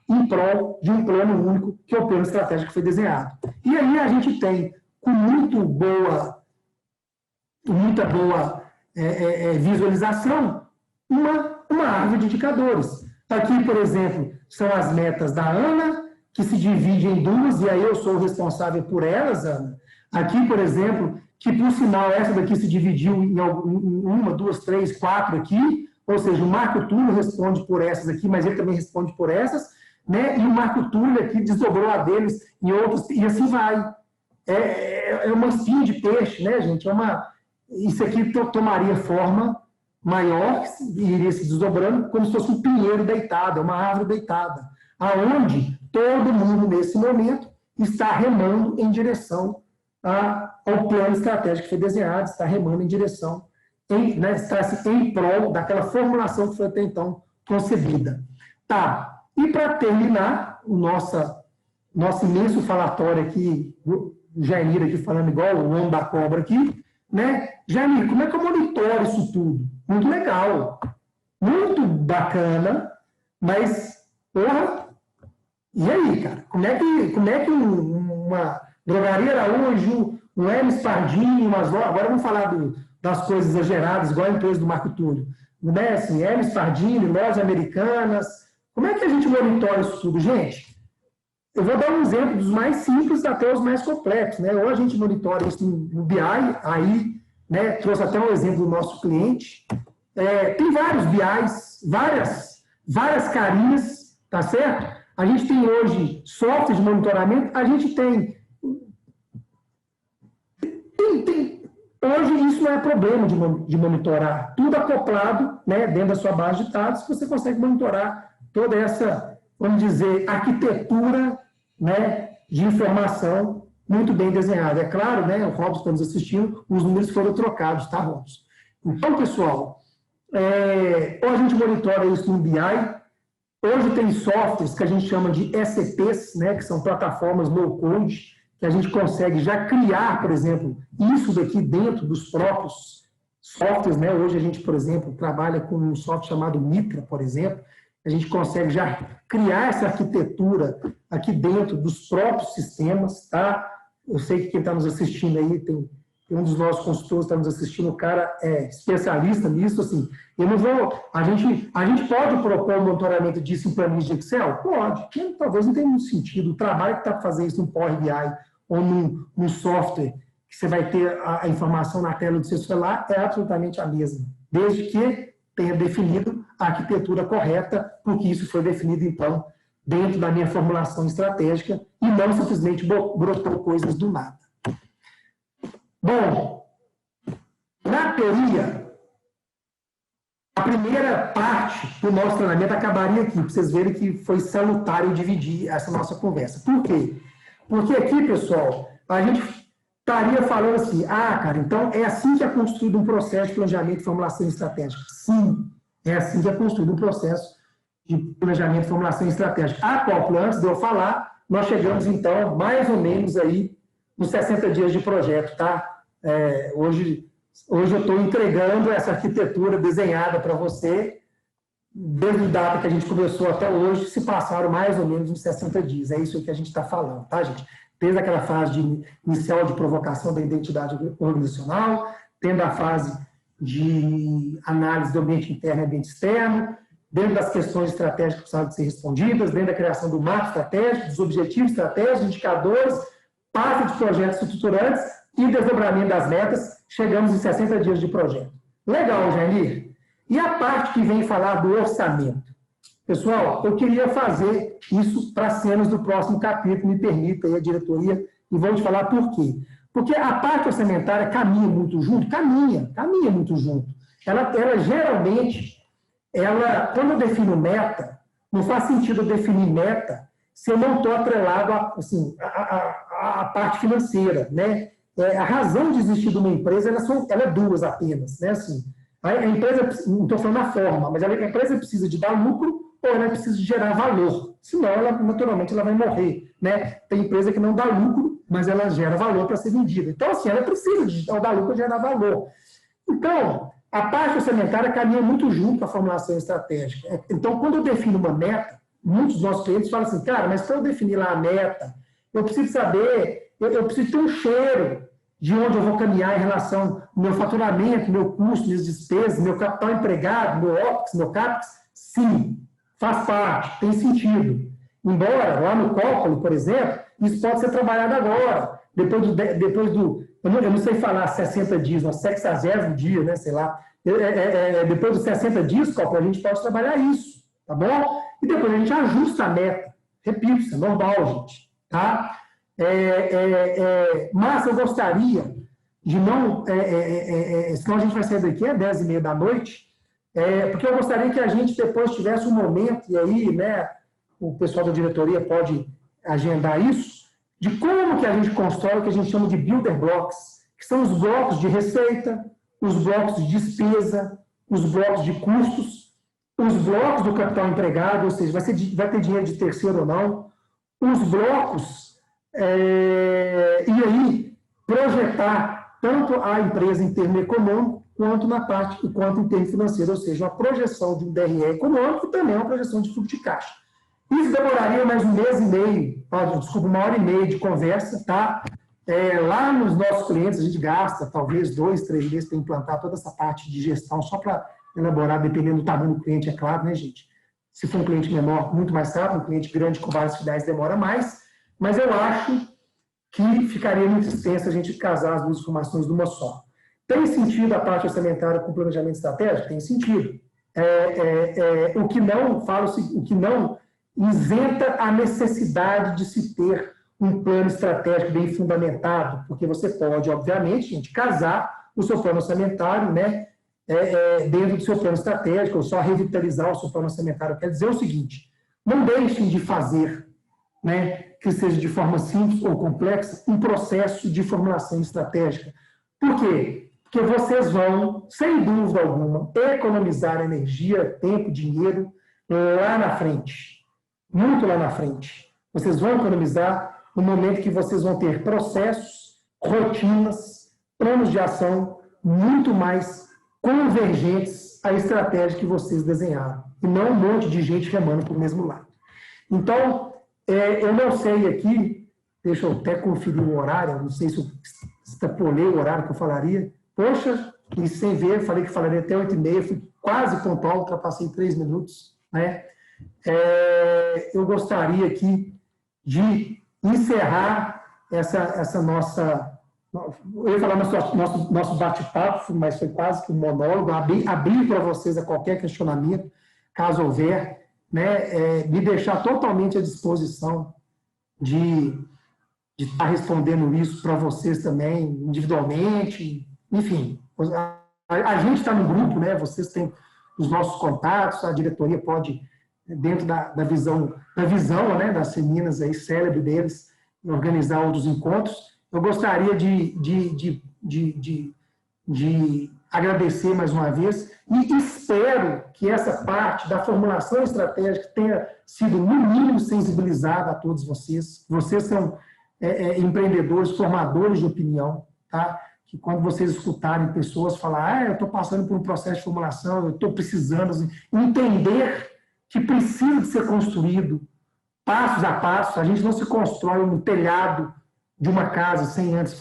em prol de um plano único, que é o plano estratégico que foi desenhado. E aí a gente tem, com muita boa visualização, uma árvore de indicadores. Aqui, por exemplo, são as metas da Ana, que se dividem em duas, e aí eu sou o responsável por elas, Ana. Aqui, por exemplo, que por sinal essa daqui se dividiu em uma, duas, três, quatro aqui, ou seja, o Marco Túlio responde por essas aqui, mas ele também responde por essas, né? E o Marco Túlio aqui desdobrou a deles em outros, e assim vai. É uma espinha de peixe, né, gente? Isso aqui tomaria forma maior, e iria se desdobrando, como se fosse um pinheiro deitado, uma árvore deitada, aonde todo mundo, nesse momento, está remando em direção ao plano estratégico que foi desenhado, está remando em direção, está em prol daquela formulação que foi até então concebida. Tá, e para terminar, o nosso imenso falatório aqui, o Jair aqui falando igual o homem da cobra aqui, né? Jair, como é que eu monitoro isso tudo? Muito legal, muito bacana, mas, porra, e aí, cara? Como é que uma Drogaria Araújo, um Hermes Pardini, agora vamos falar das coisas exageradas, igual a empresa do Marco Túlio, né? Assim, Hermes Pardini, lojas americanas, como é que a gente monitora isso tudo, gente? Eu vou dar um exemplo dos mais simples até os mais complexos, né? Ou a gente monitora isso no BI, aí, né, trouxe até um exemplo do nosso cliente. Tem vários BIs, várias carinhas, tá certo? A gente tem hoje software de monitoramento, a gente tem hoje isso não é problema de monitorar. Tudo acoplado, né, dentro da sua base de dados, você consegue monitorar toda essa, vamos dizer, arquitetura, né, de informação muito bem desenhada. É claro, né, o Robson está nos assistindo, os números foram trocados, tá, Robson? Então, pessoal, ou a gente monitora isso no BI, hoje tem softwares que a gente chama de SCPs, né, que são plataformas low-code, que a gente consegue já criar, por exemplo, isso daqui dentro dos próprios softwares, né? Hoje a gente, por exemplo, trabalha com um software chamado Mitra, por exemplo, a gente consegue já criar essa arquitetura aqui dentro dos próprios sistemas, tá? Eu sei que quem está nos assistindo aí, tem um dos nossos consultores que está nos assistindo, o cara é especialista nisso, assim, eu não vou, a gente pode propor um monitoramento disso em planilha de Excel? Pode, talvez não tenha muito sentido, o trabalho que está para fazer isso no Power BI ou num software que você vai ter a informação na tela do seu celular é absolutamente a mesma, desde que tenha definido a arquitetura correta, porque isso foi definido, então, dentro da minha formulação estratégica e não simplesmente brotou coisas do nada. Bom, na teoria, a primeira parte do nosso treinamento acabaria aqui, para vocês verem que foi salutar eu dividir essa nossa conversa. Por quê? Porque aqui, pessoal, a gente estaria falando assim, cara, então é assim que é construído um processo de planejamento e formulação estratégica. Sim, é assim que é construído um processo de planejamento e formulação estratégica. A Copla, antes de eu falar, nós chegamos, então, mais ou menos aí nos 60 dias de projeto, tá? Hoje eu estou entregando essa arquitetura desenhada para você, desde a data que a gente começou até hoje, se passaram mais ou menos uns 60 dias. É isso que a gente está falando, tá, gente? Desde aquela fase inicial de provocação da identidade organizacional, tendo a fase de análise do ambiente interno e ambiente externo, dentro das questões estratégicas que precisavam ser respondidas, dentro da criação do mapa estratégico, dos objetivos estratégicos, indicadores, parte de projetos estruturantes e desdobramento das metas, chegamos em 60 dias de projeto. Legal, Jair. E a parte que vem falar do orçamento? Pessoal, eu queria fazer isso para cenas do próximo capítulo, me permita aí a diretoria, e vou te falar por quê. Porque a parte orçamentária caminha muito junto, caminha muito junto. Ela geralmente, quando eu defino meta, não faz sentido eu definir meta se eu não estou atrelado à parte financeira, né? A razão de existir de uma empresa, ela é duas apenas, né? Assim, a empresa, não estou falando a forma, mas a empresa precisa de dar lucro ou ela precisa de gerar valor. Senão, naturalmente, ela vai morrer, né? Tem empresa que não dá lucro, mas ela gera valor para ser vendida. Então, assim, ela precisa de dar lucro e gerar valor. Então, a parte orçamentária caminha muito junto com a formulação estratégica. Então, quando eu defino uma meta, muitos dos nossos clientes falam assim, cara, mas para eu definir lá a meta, eu preciso saber, eu preciso ter um cheiro de onde eu vou caminhar em relação ao meu faturamento, meu custo, minhas despesas, meu capital empregado, meu OPEX, meu CAPEX. Sim, faz parte, tem sentido. Embora, lá no cálculo, por exemplo, isso pode ser trabalhado agora, depois do eu não sei falar 60 dias, no 60º dia, né, sei lá, depois dos 60 dias, cálculo, a gente pode trabalhar isso, tá bom? E depois a gente ajusta a meta. Repito, isso é normal, gente, tá? Mas eu gostaria de não... senão a gente vai sair daqui às 10h30 da noite, porque eu gostaria que a gente depois tivesse um momento, e aí, né, o pessoal da diretoria pode agendar isso, de como que a gente constrói o que a gente chama de builder blocks, que são os blocos de receita, os blocos de despesa, os blocos de custos, os blocos do capital empregado, ou seja, vai ter dinheiro de terceiro ou não, os blocos, e aí projetar tanto a empresa em termo econômico, quanto em termo financeiro, ou seja, uma projeção de um DRE econômico e também uma projeção de fluxo de caixa. Isso demoraria mais um mês e meio, desculpa, 1h30 de conversa, tá? Lá nos nossos clientes, a gente gasta talvez 2, 3 meses para implantar toda essa parte de gestão, só para elaborar, dependendo do tamanho do cliente, é claro, né, gente? Se for um cliente menor, muito mais rápido, um cliente grande com várias filiais demora mais, mas eu acho que ficaria muito extenso a gente casar as duas informações numa só. Tem sentido a parte orçamentária com planejamento estratégico? Tem sentido. O que não isenta a necessidade de se ter um plano estratégico bem fundamentado, porque você pode, obviamente, gente, casar o seu plano orçamentário, né, dentro do seu plano estratégico, ou só revitalizar o seu plano orçamentário. Quer dizer o seguinte, não deixem de fazer, né, que seja de forma simples ou complexa, um processo de formulação estratégica. Por quê? Porque vocês vão, sem dúvida alguma, economizar energia, tempo, dinheiro lá na frente. Muito lá na frente. Vocês vão economizar no momento que vocês vão ter processos, rotinas, planos de ação muito mais convergentes à estratégia que vocês desenharam. E não um monte de gente remando para o mesmo lado. Então, eu não sei aqui, deixa eu até conferir o horário, não sei se eu extrapolei o horário que eu falaria. Poxa, e sem ver, falei que falaria até 8h30, fui quase pontual, ultrapassei 3 minutos, né? Eu gostaria aqui de encerrar essa nossa... Eu ia falar nosso bate-papo, mas foi quase que um monólogo, abrir para vocês a qualquer questionamento, caso houver, né? Me deixar totalmente à disposição de estar respondendo isso para vocês também, individualmente, enfim. A gente está no grupo, né? Vocês têm os nossos contatos, a diretoria pode... dentro da visão, né, das meninas aí, célebre deles, organizar outros encontros. Eu gostaria de agradecer mais uma vez e espero que essa parte da formulação estratégica tenha sido, no mínimo, sensibilizada a todos vocês. Vocês são empreendedores, formadores de opinião, tá? Que quando vocês escutarem pessoas falar, eu estou passando por um processo de formulação, eu estou precisando, assim, entender que precisa de ser construído passos a passo. A gente não se constrói no telhado de uma casa sem antes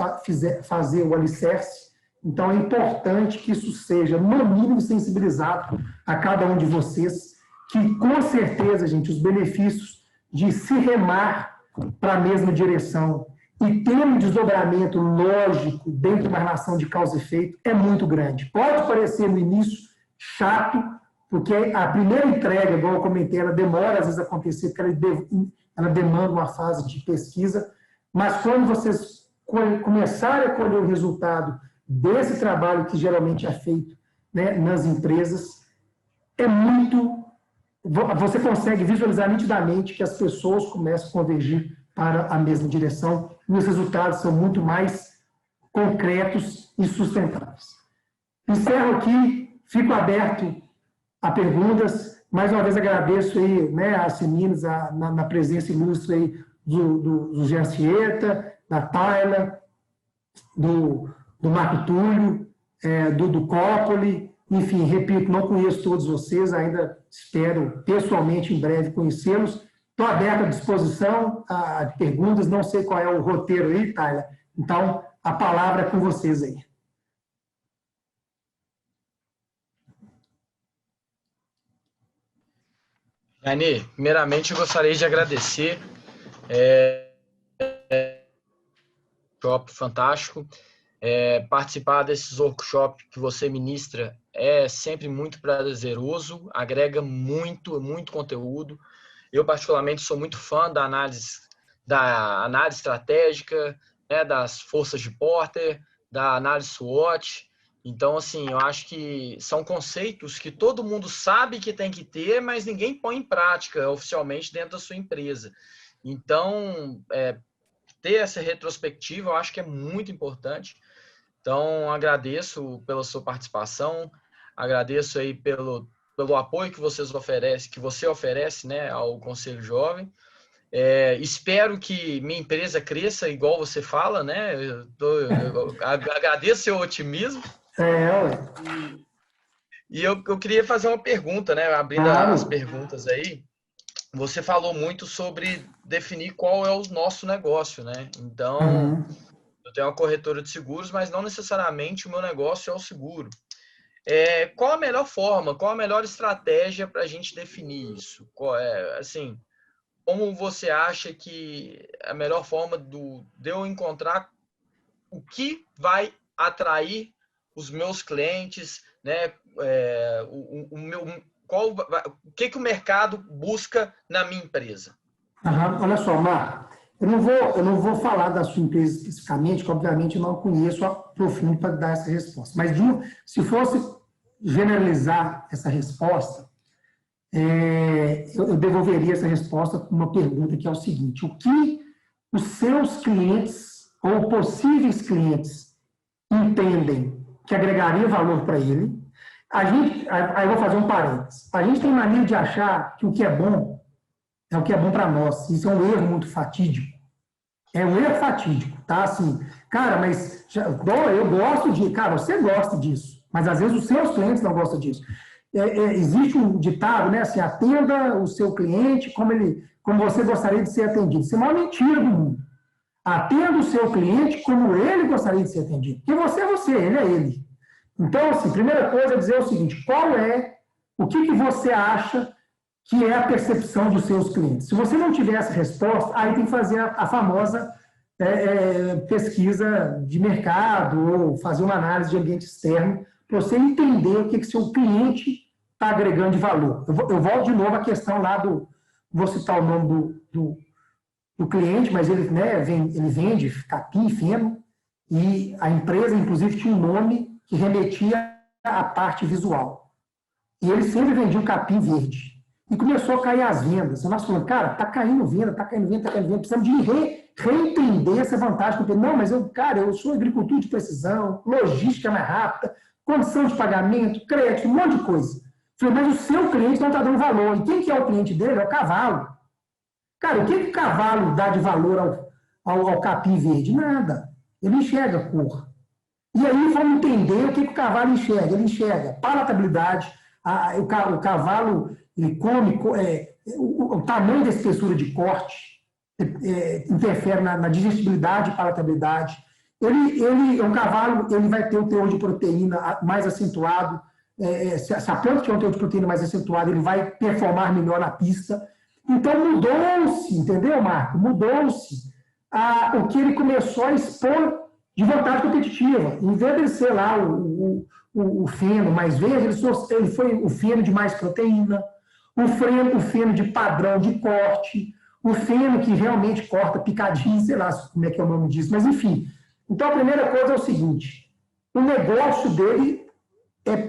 fazer o alicerce. Então, é importante que isso seja, no mínimo, sensibilizado a cada um de vocês, que, com certeza, gente, os benefícios de se remar para a mesma direção e ter um desdobramento lógico dentro de uma relação de causa e efeito é muito grande. Pode parecer, no início, chato, porque a primeira entrega, igual eu comentei, ela demora, às vezes, a acontecer, porque ela demanda uma fase de pesquisa, mas quando vocês começarem a colher o resultado desse trabalho que geralmente é feito, né, nas empresas, você consegue visualizar nitidamente que as pessoas começam a convergir para a mesma direção e os resultados são muito mais concretos e sustentáveis. Encerro aqui, fico aberto a perguntas. Mais uma vez agradeço aí, né, às meninas na presença ilustre aí do Jean Sieta, da Tayla, do Marco Túlio, do Copoli, enfim, repito, não conheço todos vocês, ainda espero pessoalmente em breve conhecê-los. Estou aberto à disposição a perguntas, não sei qual é o roteiro aí, Tayla, então a palavra é com vocês aí. Jaine, primeiramente eu gostaria de agradecer, workshop fantástico. Participar desses workshops que você ministra é sempre muito prazeroso, agrega muito conteúdo. Eu, particularmente, sou muito fã da análise estratégica, né, das forças de Porter, da análise SWOT. Então, assim, eu acho que são conceitos que todo mundo sabe que tem que ter, mas ninguém põe em prática oficialmente dentro da sua empresa. Então, ter essa retrospectiva eu acho que é muito importante. Então, agradeço pela sua participação, agradeço aí pelo apoio que você oferece, né, ao Conselho Jovem. Espero que minha empresa cresça igual você fala, né? Eu agradeço seu otimismo. E eu queria fazer uma pergunta, né? Abrindo as perguntas aí. Você falou muito sobre definir qual é o nosso negócio, né? Então, eu tenho uma corretora de seguros, mas não necessariamente o meu negócio é o seguro. Qual a melhor forma, qual a melhor estratégia para a gente definir isso? Assim, como você acha que a melhor forma de eu encontrar o que vai atrair os meus clientes, né? O que o mercado busca na minha empresa? Olha só, Marco, eu não vou falar da sua empresa especificamente, que obviamente eu não conheço a profundo para dar essa resposta. Mas se fosse generalizar essa resposta, eu devolveria essa resposta com uma pergunta que é o seguinte: o que os seus clientes ou possíveis clientes entendem que agregaria valor para ele? Aí eu vou fazer um parênteses. A gente tem mania de achar que o que é bom é o que é bom para nós. Isso é um erro muito fatídico. É um erro fatídico, tá? Assim, cara, mas eu gosto de... Cara, você gosta disso, mas às vezes os seus clientes não gostam disso. Existe um ditado, né? Assim, atenda o seu cliente como você gostaria de ser atendido. Isso é uma mentira do mundo. Atenda o seu cliente como ele gostaria de ser atendido. Porque você é você, ele é ele. Então, assim, primeira coisa é dizer o seguinte: o que você acha que é a percepção dos seus clientes? Se você não tiver essa resposta, aí tem que fazer a famosa pesquisa de mercado ou fazer uma análise de ambiente externo para você entender o que seu cliente está agregando de valor. Eu volto de novo à questão lá vou citar o nome do cliente, mas ele vende capim, feno, e a empresa, inclusive, tinha um nome que remetia à parte visual. E ele sempre vendia o capim verde. E começou a cair as vendas. E nós falamos, cara, está caindo venda, precisamos de reentender essa vantagem. Não, mas eu sou agricultura de precisão, logística mais rápida, condição de pagamento, crédito, um monte de coisa. Falei, mas o seu cliente não está dando valor. E quem que é o cliente dele? É o cavalo. Cara, o que o cavalo dá de valor ao capim verde? Nada. Ele enxerga cor. E aí vamos entender o que o cavalo enxerga. Ele enxerga palatabilidade, o cavalo ele come, o tamanho da espessura de corte interfere na digestibilidade e palatabilidade. O cavalo ele vai ter o teor de proteína mais acentuado. Se a planta tiver um teor de proteína mais acentuado, ele vai performar melhor na pista. Então mudou-se, entendeu, Marco? Mudou-se o que ele começou a expor de vantagem competitiva. Em vez de ser lá o feno mais verde, ele foi o feno de mais proteína, o feno de padrão de corte, o feno que realmente corta picadinho, sei lá como é que é o nome disso, mas enfim. Então a primeira coisa é o seguinte, o negócio dele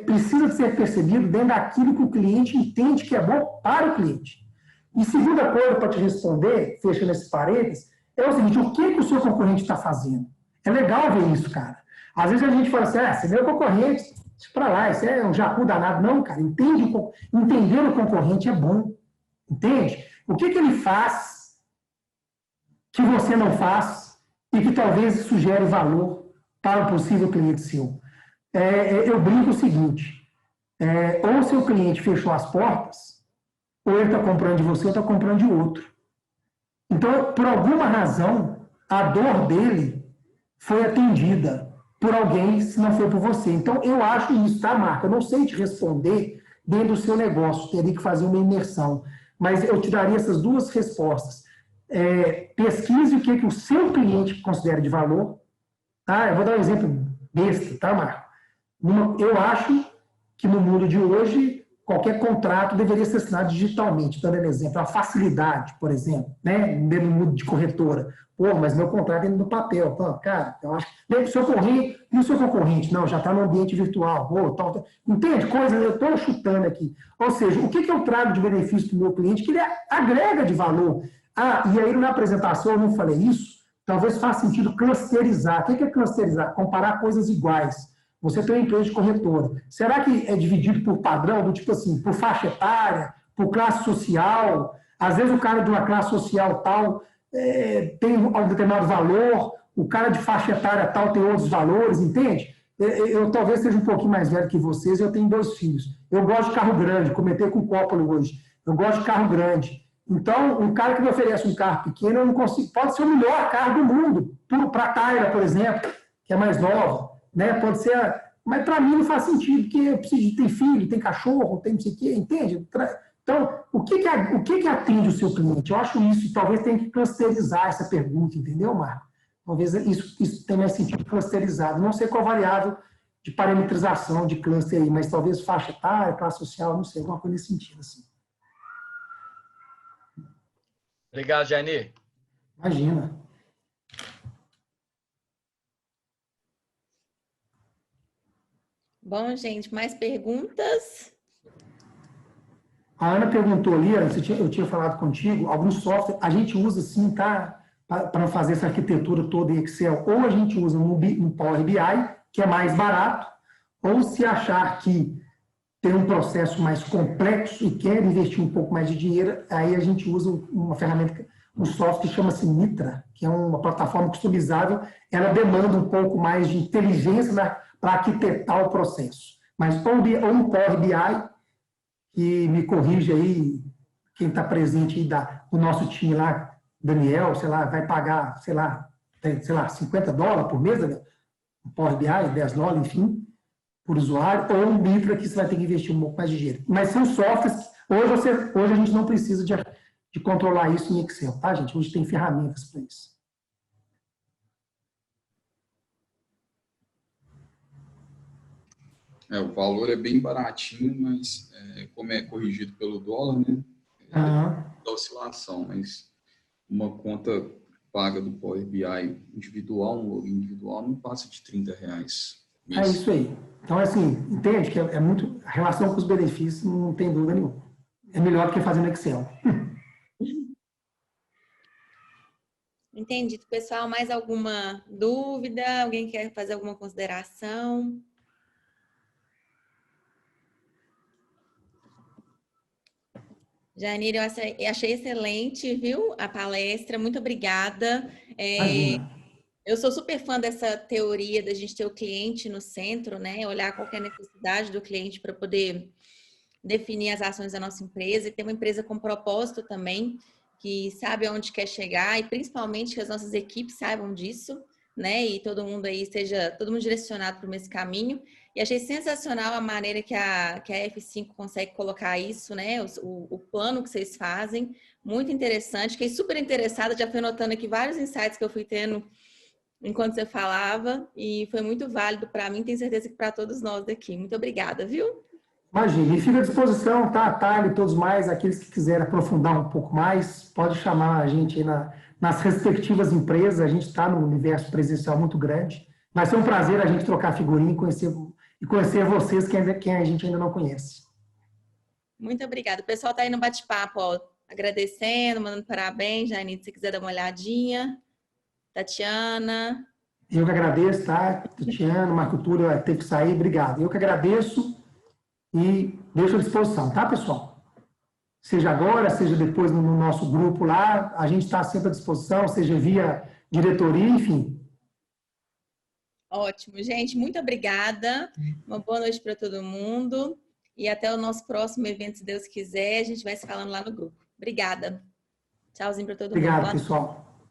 precisa ser percebido dentro daquilo que o cliente entende que é bom para o cliente. E segunda coisa, para te responder, fechando esse parênteses, é o seguinte, o que o seu concorrente está fazendo? É legal ver isso, cara. Às vezes a gente fala assim, você vê o concorrente, isso para lá, isso é um jacu danado. Não, cara, entender o concorrente é bom. Entende? O que ele faz que você não faz e que talvez sugere valor para um possível cliente seu? Eu brinco o seguinte, ou o seu cliente fechou as portas, ou ele está comprando de você ou está comprando de outro. Então, por alguma razão, a dor dele foi atendida por alguém, se não foi por você. Então, eu acho isso, tá, Marco? Eu não sei te responder dentro do seu negócio, teria que fazer uma imersão. Mas eu te daria essas duas respostas. Pesquise o que o seu cliente considera de valor. Tá? Eu vou dar um exemplo besta, tá, Marco? Eu acho que no mundo de hoje, qualquer contrato deveria ser assinado digitalmente, dando um exemplo. A facilidade, por exemplo, né? No mundo de corretora. Pô, mas meu contrato é no papel. Pô, cara, eu acho que o seu concorrente, não, já está no ambiente virtual. Pô, tal. Entende? Coisas, eu estou chutando aqui. Ou seja, o que eu trago de benefício para o meu cliente que ele agrega de valor? E aí na apresentação eu não falei isso, talvez faça sentido clusterizar. O que é clusterizar? Comparar coisas iguais. Você tem uma empresa de corretora. Será que é dividido por padrão, do tipo assim, por faixa etária, por classe social? Às vezes o cara de uma classe social tal tem um determinado valor, o cara de faixa etária tal tem outros valores, entende? Eu talvez seja um pouquinho mais velho que vocês, eu tenho 2 filhos. Eu gosto de carro grande, comentei com o Cópolo hoje. Eu gosto de carro grande. Então, um cara que me oferece um carro pequeno, eu não consigo. Pode ser o melhor carro do mundo, para a Taira, por exemplo, que é mais nova. Né? Pode ser, mas para mim não faz sentido, porque eu preciso ter filho, tem cachorro, tem não sei o quê, entende? Então, o que atende o seu cliente? Eu acho isso, talvez tenha que clusterizar essa pergunta, entendeu, Marco? Talvez isso tenha mais sentido clusterizado. Não sei qual variável de parametrização de cluster aí, mas talvez faixa etária, classe social, não sei, alguma coisa nesse sentido. Assim. Obrigado, Jair. Imagina. Bom, gente, mais perguntas? A Ana perguntou ali, eu tinha falado contigo, alguns softwares, a gente usa sim, tá? Para fazer essa arquitetura toda em Excel, ou a gente usa um Power BI, que é mais barato, ou se achar que tem um processo mais complexo e quer investir um pouco mais de dinheiro, aí a gente usa uma ferramenta, um software que chama-se Mitra, que é uma plataforma customizável, ela demanda um pouco mais de inteligência para arquitetar o processo. Mas ou um Power BI, que me corrige aí, quem está presente aí do nosso time lá, Daniel, sei lá, vai pagar, sei lá, $50 por mês, né? Um Power BI, $10, enfim, por usuário, ou um Mitra que você vai ter que investir um pouco mais de dinheiro. Mas são softwares, hoje a gente não precisa de controlar isso em Excel, tá, gente? Hoje tem ferramentas para isso. O valor é bem baratinho, mas como é corrigido pelo dólar, né? Da oscilação, mas uma conta paga do Power BI individual, um login individual, não passa de R$30. É isso aí. Então, assim, entende que é muito... A relação com os benefícios não tem dúvida nenhuma. É melhor do que fazer no Excel. Entendido. Pessoal, mais alguma dúvida? Alguém quer fazer alguma consideração? Janine, eu achei excelente, viu, a palestra. Muito obrigada. Eu sou super fã dessa teoria da gente ter o cliente no centro, né? Olhar qual que é a necessidade do cliente para poder definir as ações da nossa empresa e ter uma empresa com propósito também, que sabe aonde quer chegar e principalmente que as nossas equipes saibam disso, né? E todo mundo aí esteja, todo mundo direcionado para esse caminho. E achei sensacional a maneira que a F5 consegue colocar isso, né? O plano que vocês fazem, muito interessante. Fiquei super interessada, já fui anotando aqui vários insights que eu fui tendo enquanto você falava e foi muito válido para mim, tenho certeza que para todos nós daqui. Muito obrigada, viu? Imagina, e fica à disposição, tá? A Thalia e todos mais, aqueles que quiserem aprofundar um pouco mais, pode chamar a gente aí nas respectivas empresas, a gente está no universo presencial muito grande. Vai ser um prazer a gente trocar figurinha e conhecer vocês, quem a gente ainda não conhece. Muito obrigada. O pessoal está aí no bate-papo, ó, agradecendo, mandando parabéns. Janine, se quiser dar uma olhadinha. Tatiana. Eu que agradeço, tá? Tatiana, Marco Túlio vai ter que sair, obrigado. Eu que agradeço e deixo à disposição, tá, pessoal? Seja agora, seja depois no nosso grupo lá, a gente está sempre à disposição, seja via diretoria, enfim. Ótimo, gente, muito obrigada. Uma boa noite para todo mundo e até o nosso próximo evento, se Deus quiser. A gente vai se falando lá no grupo. Obrigada. Tchauzinho para todo mundo. Obrigado, pessoal.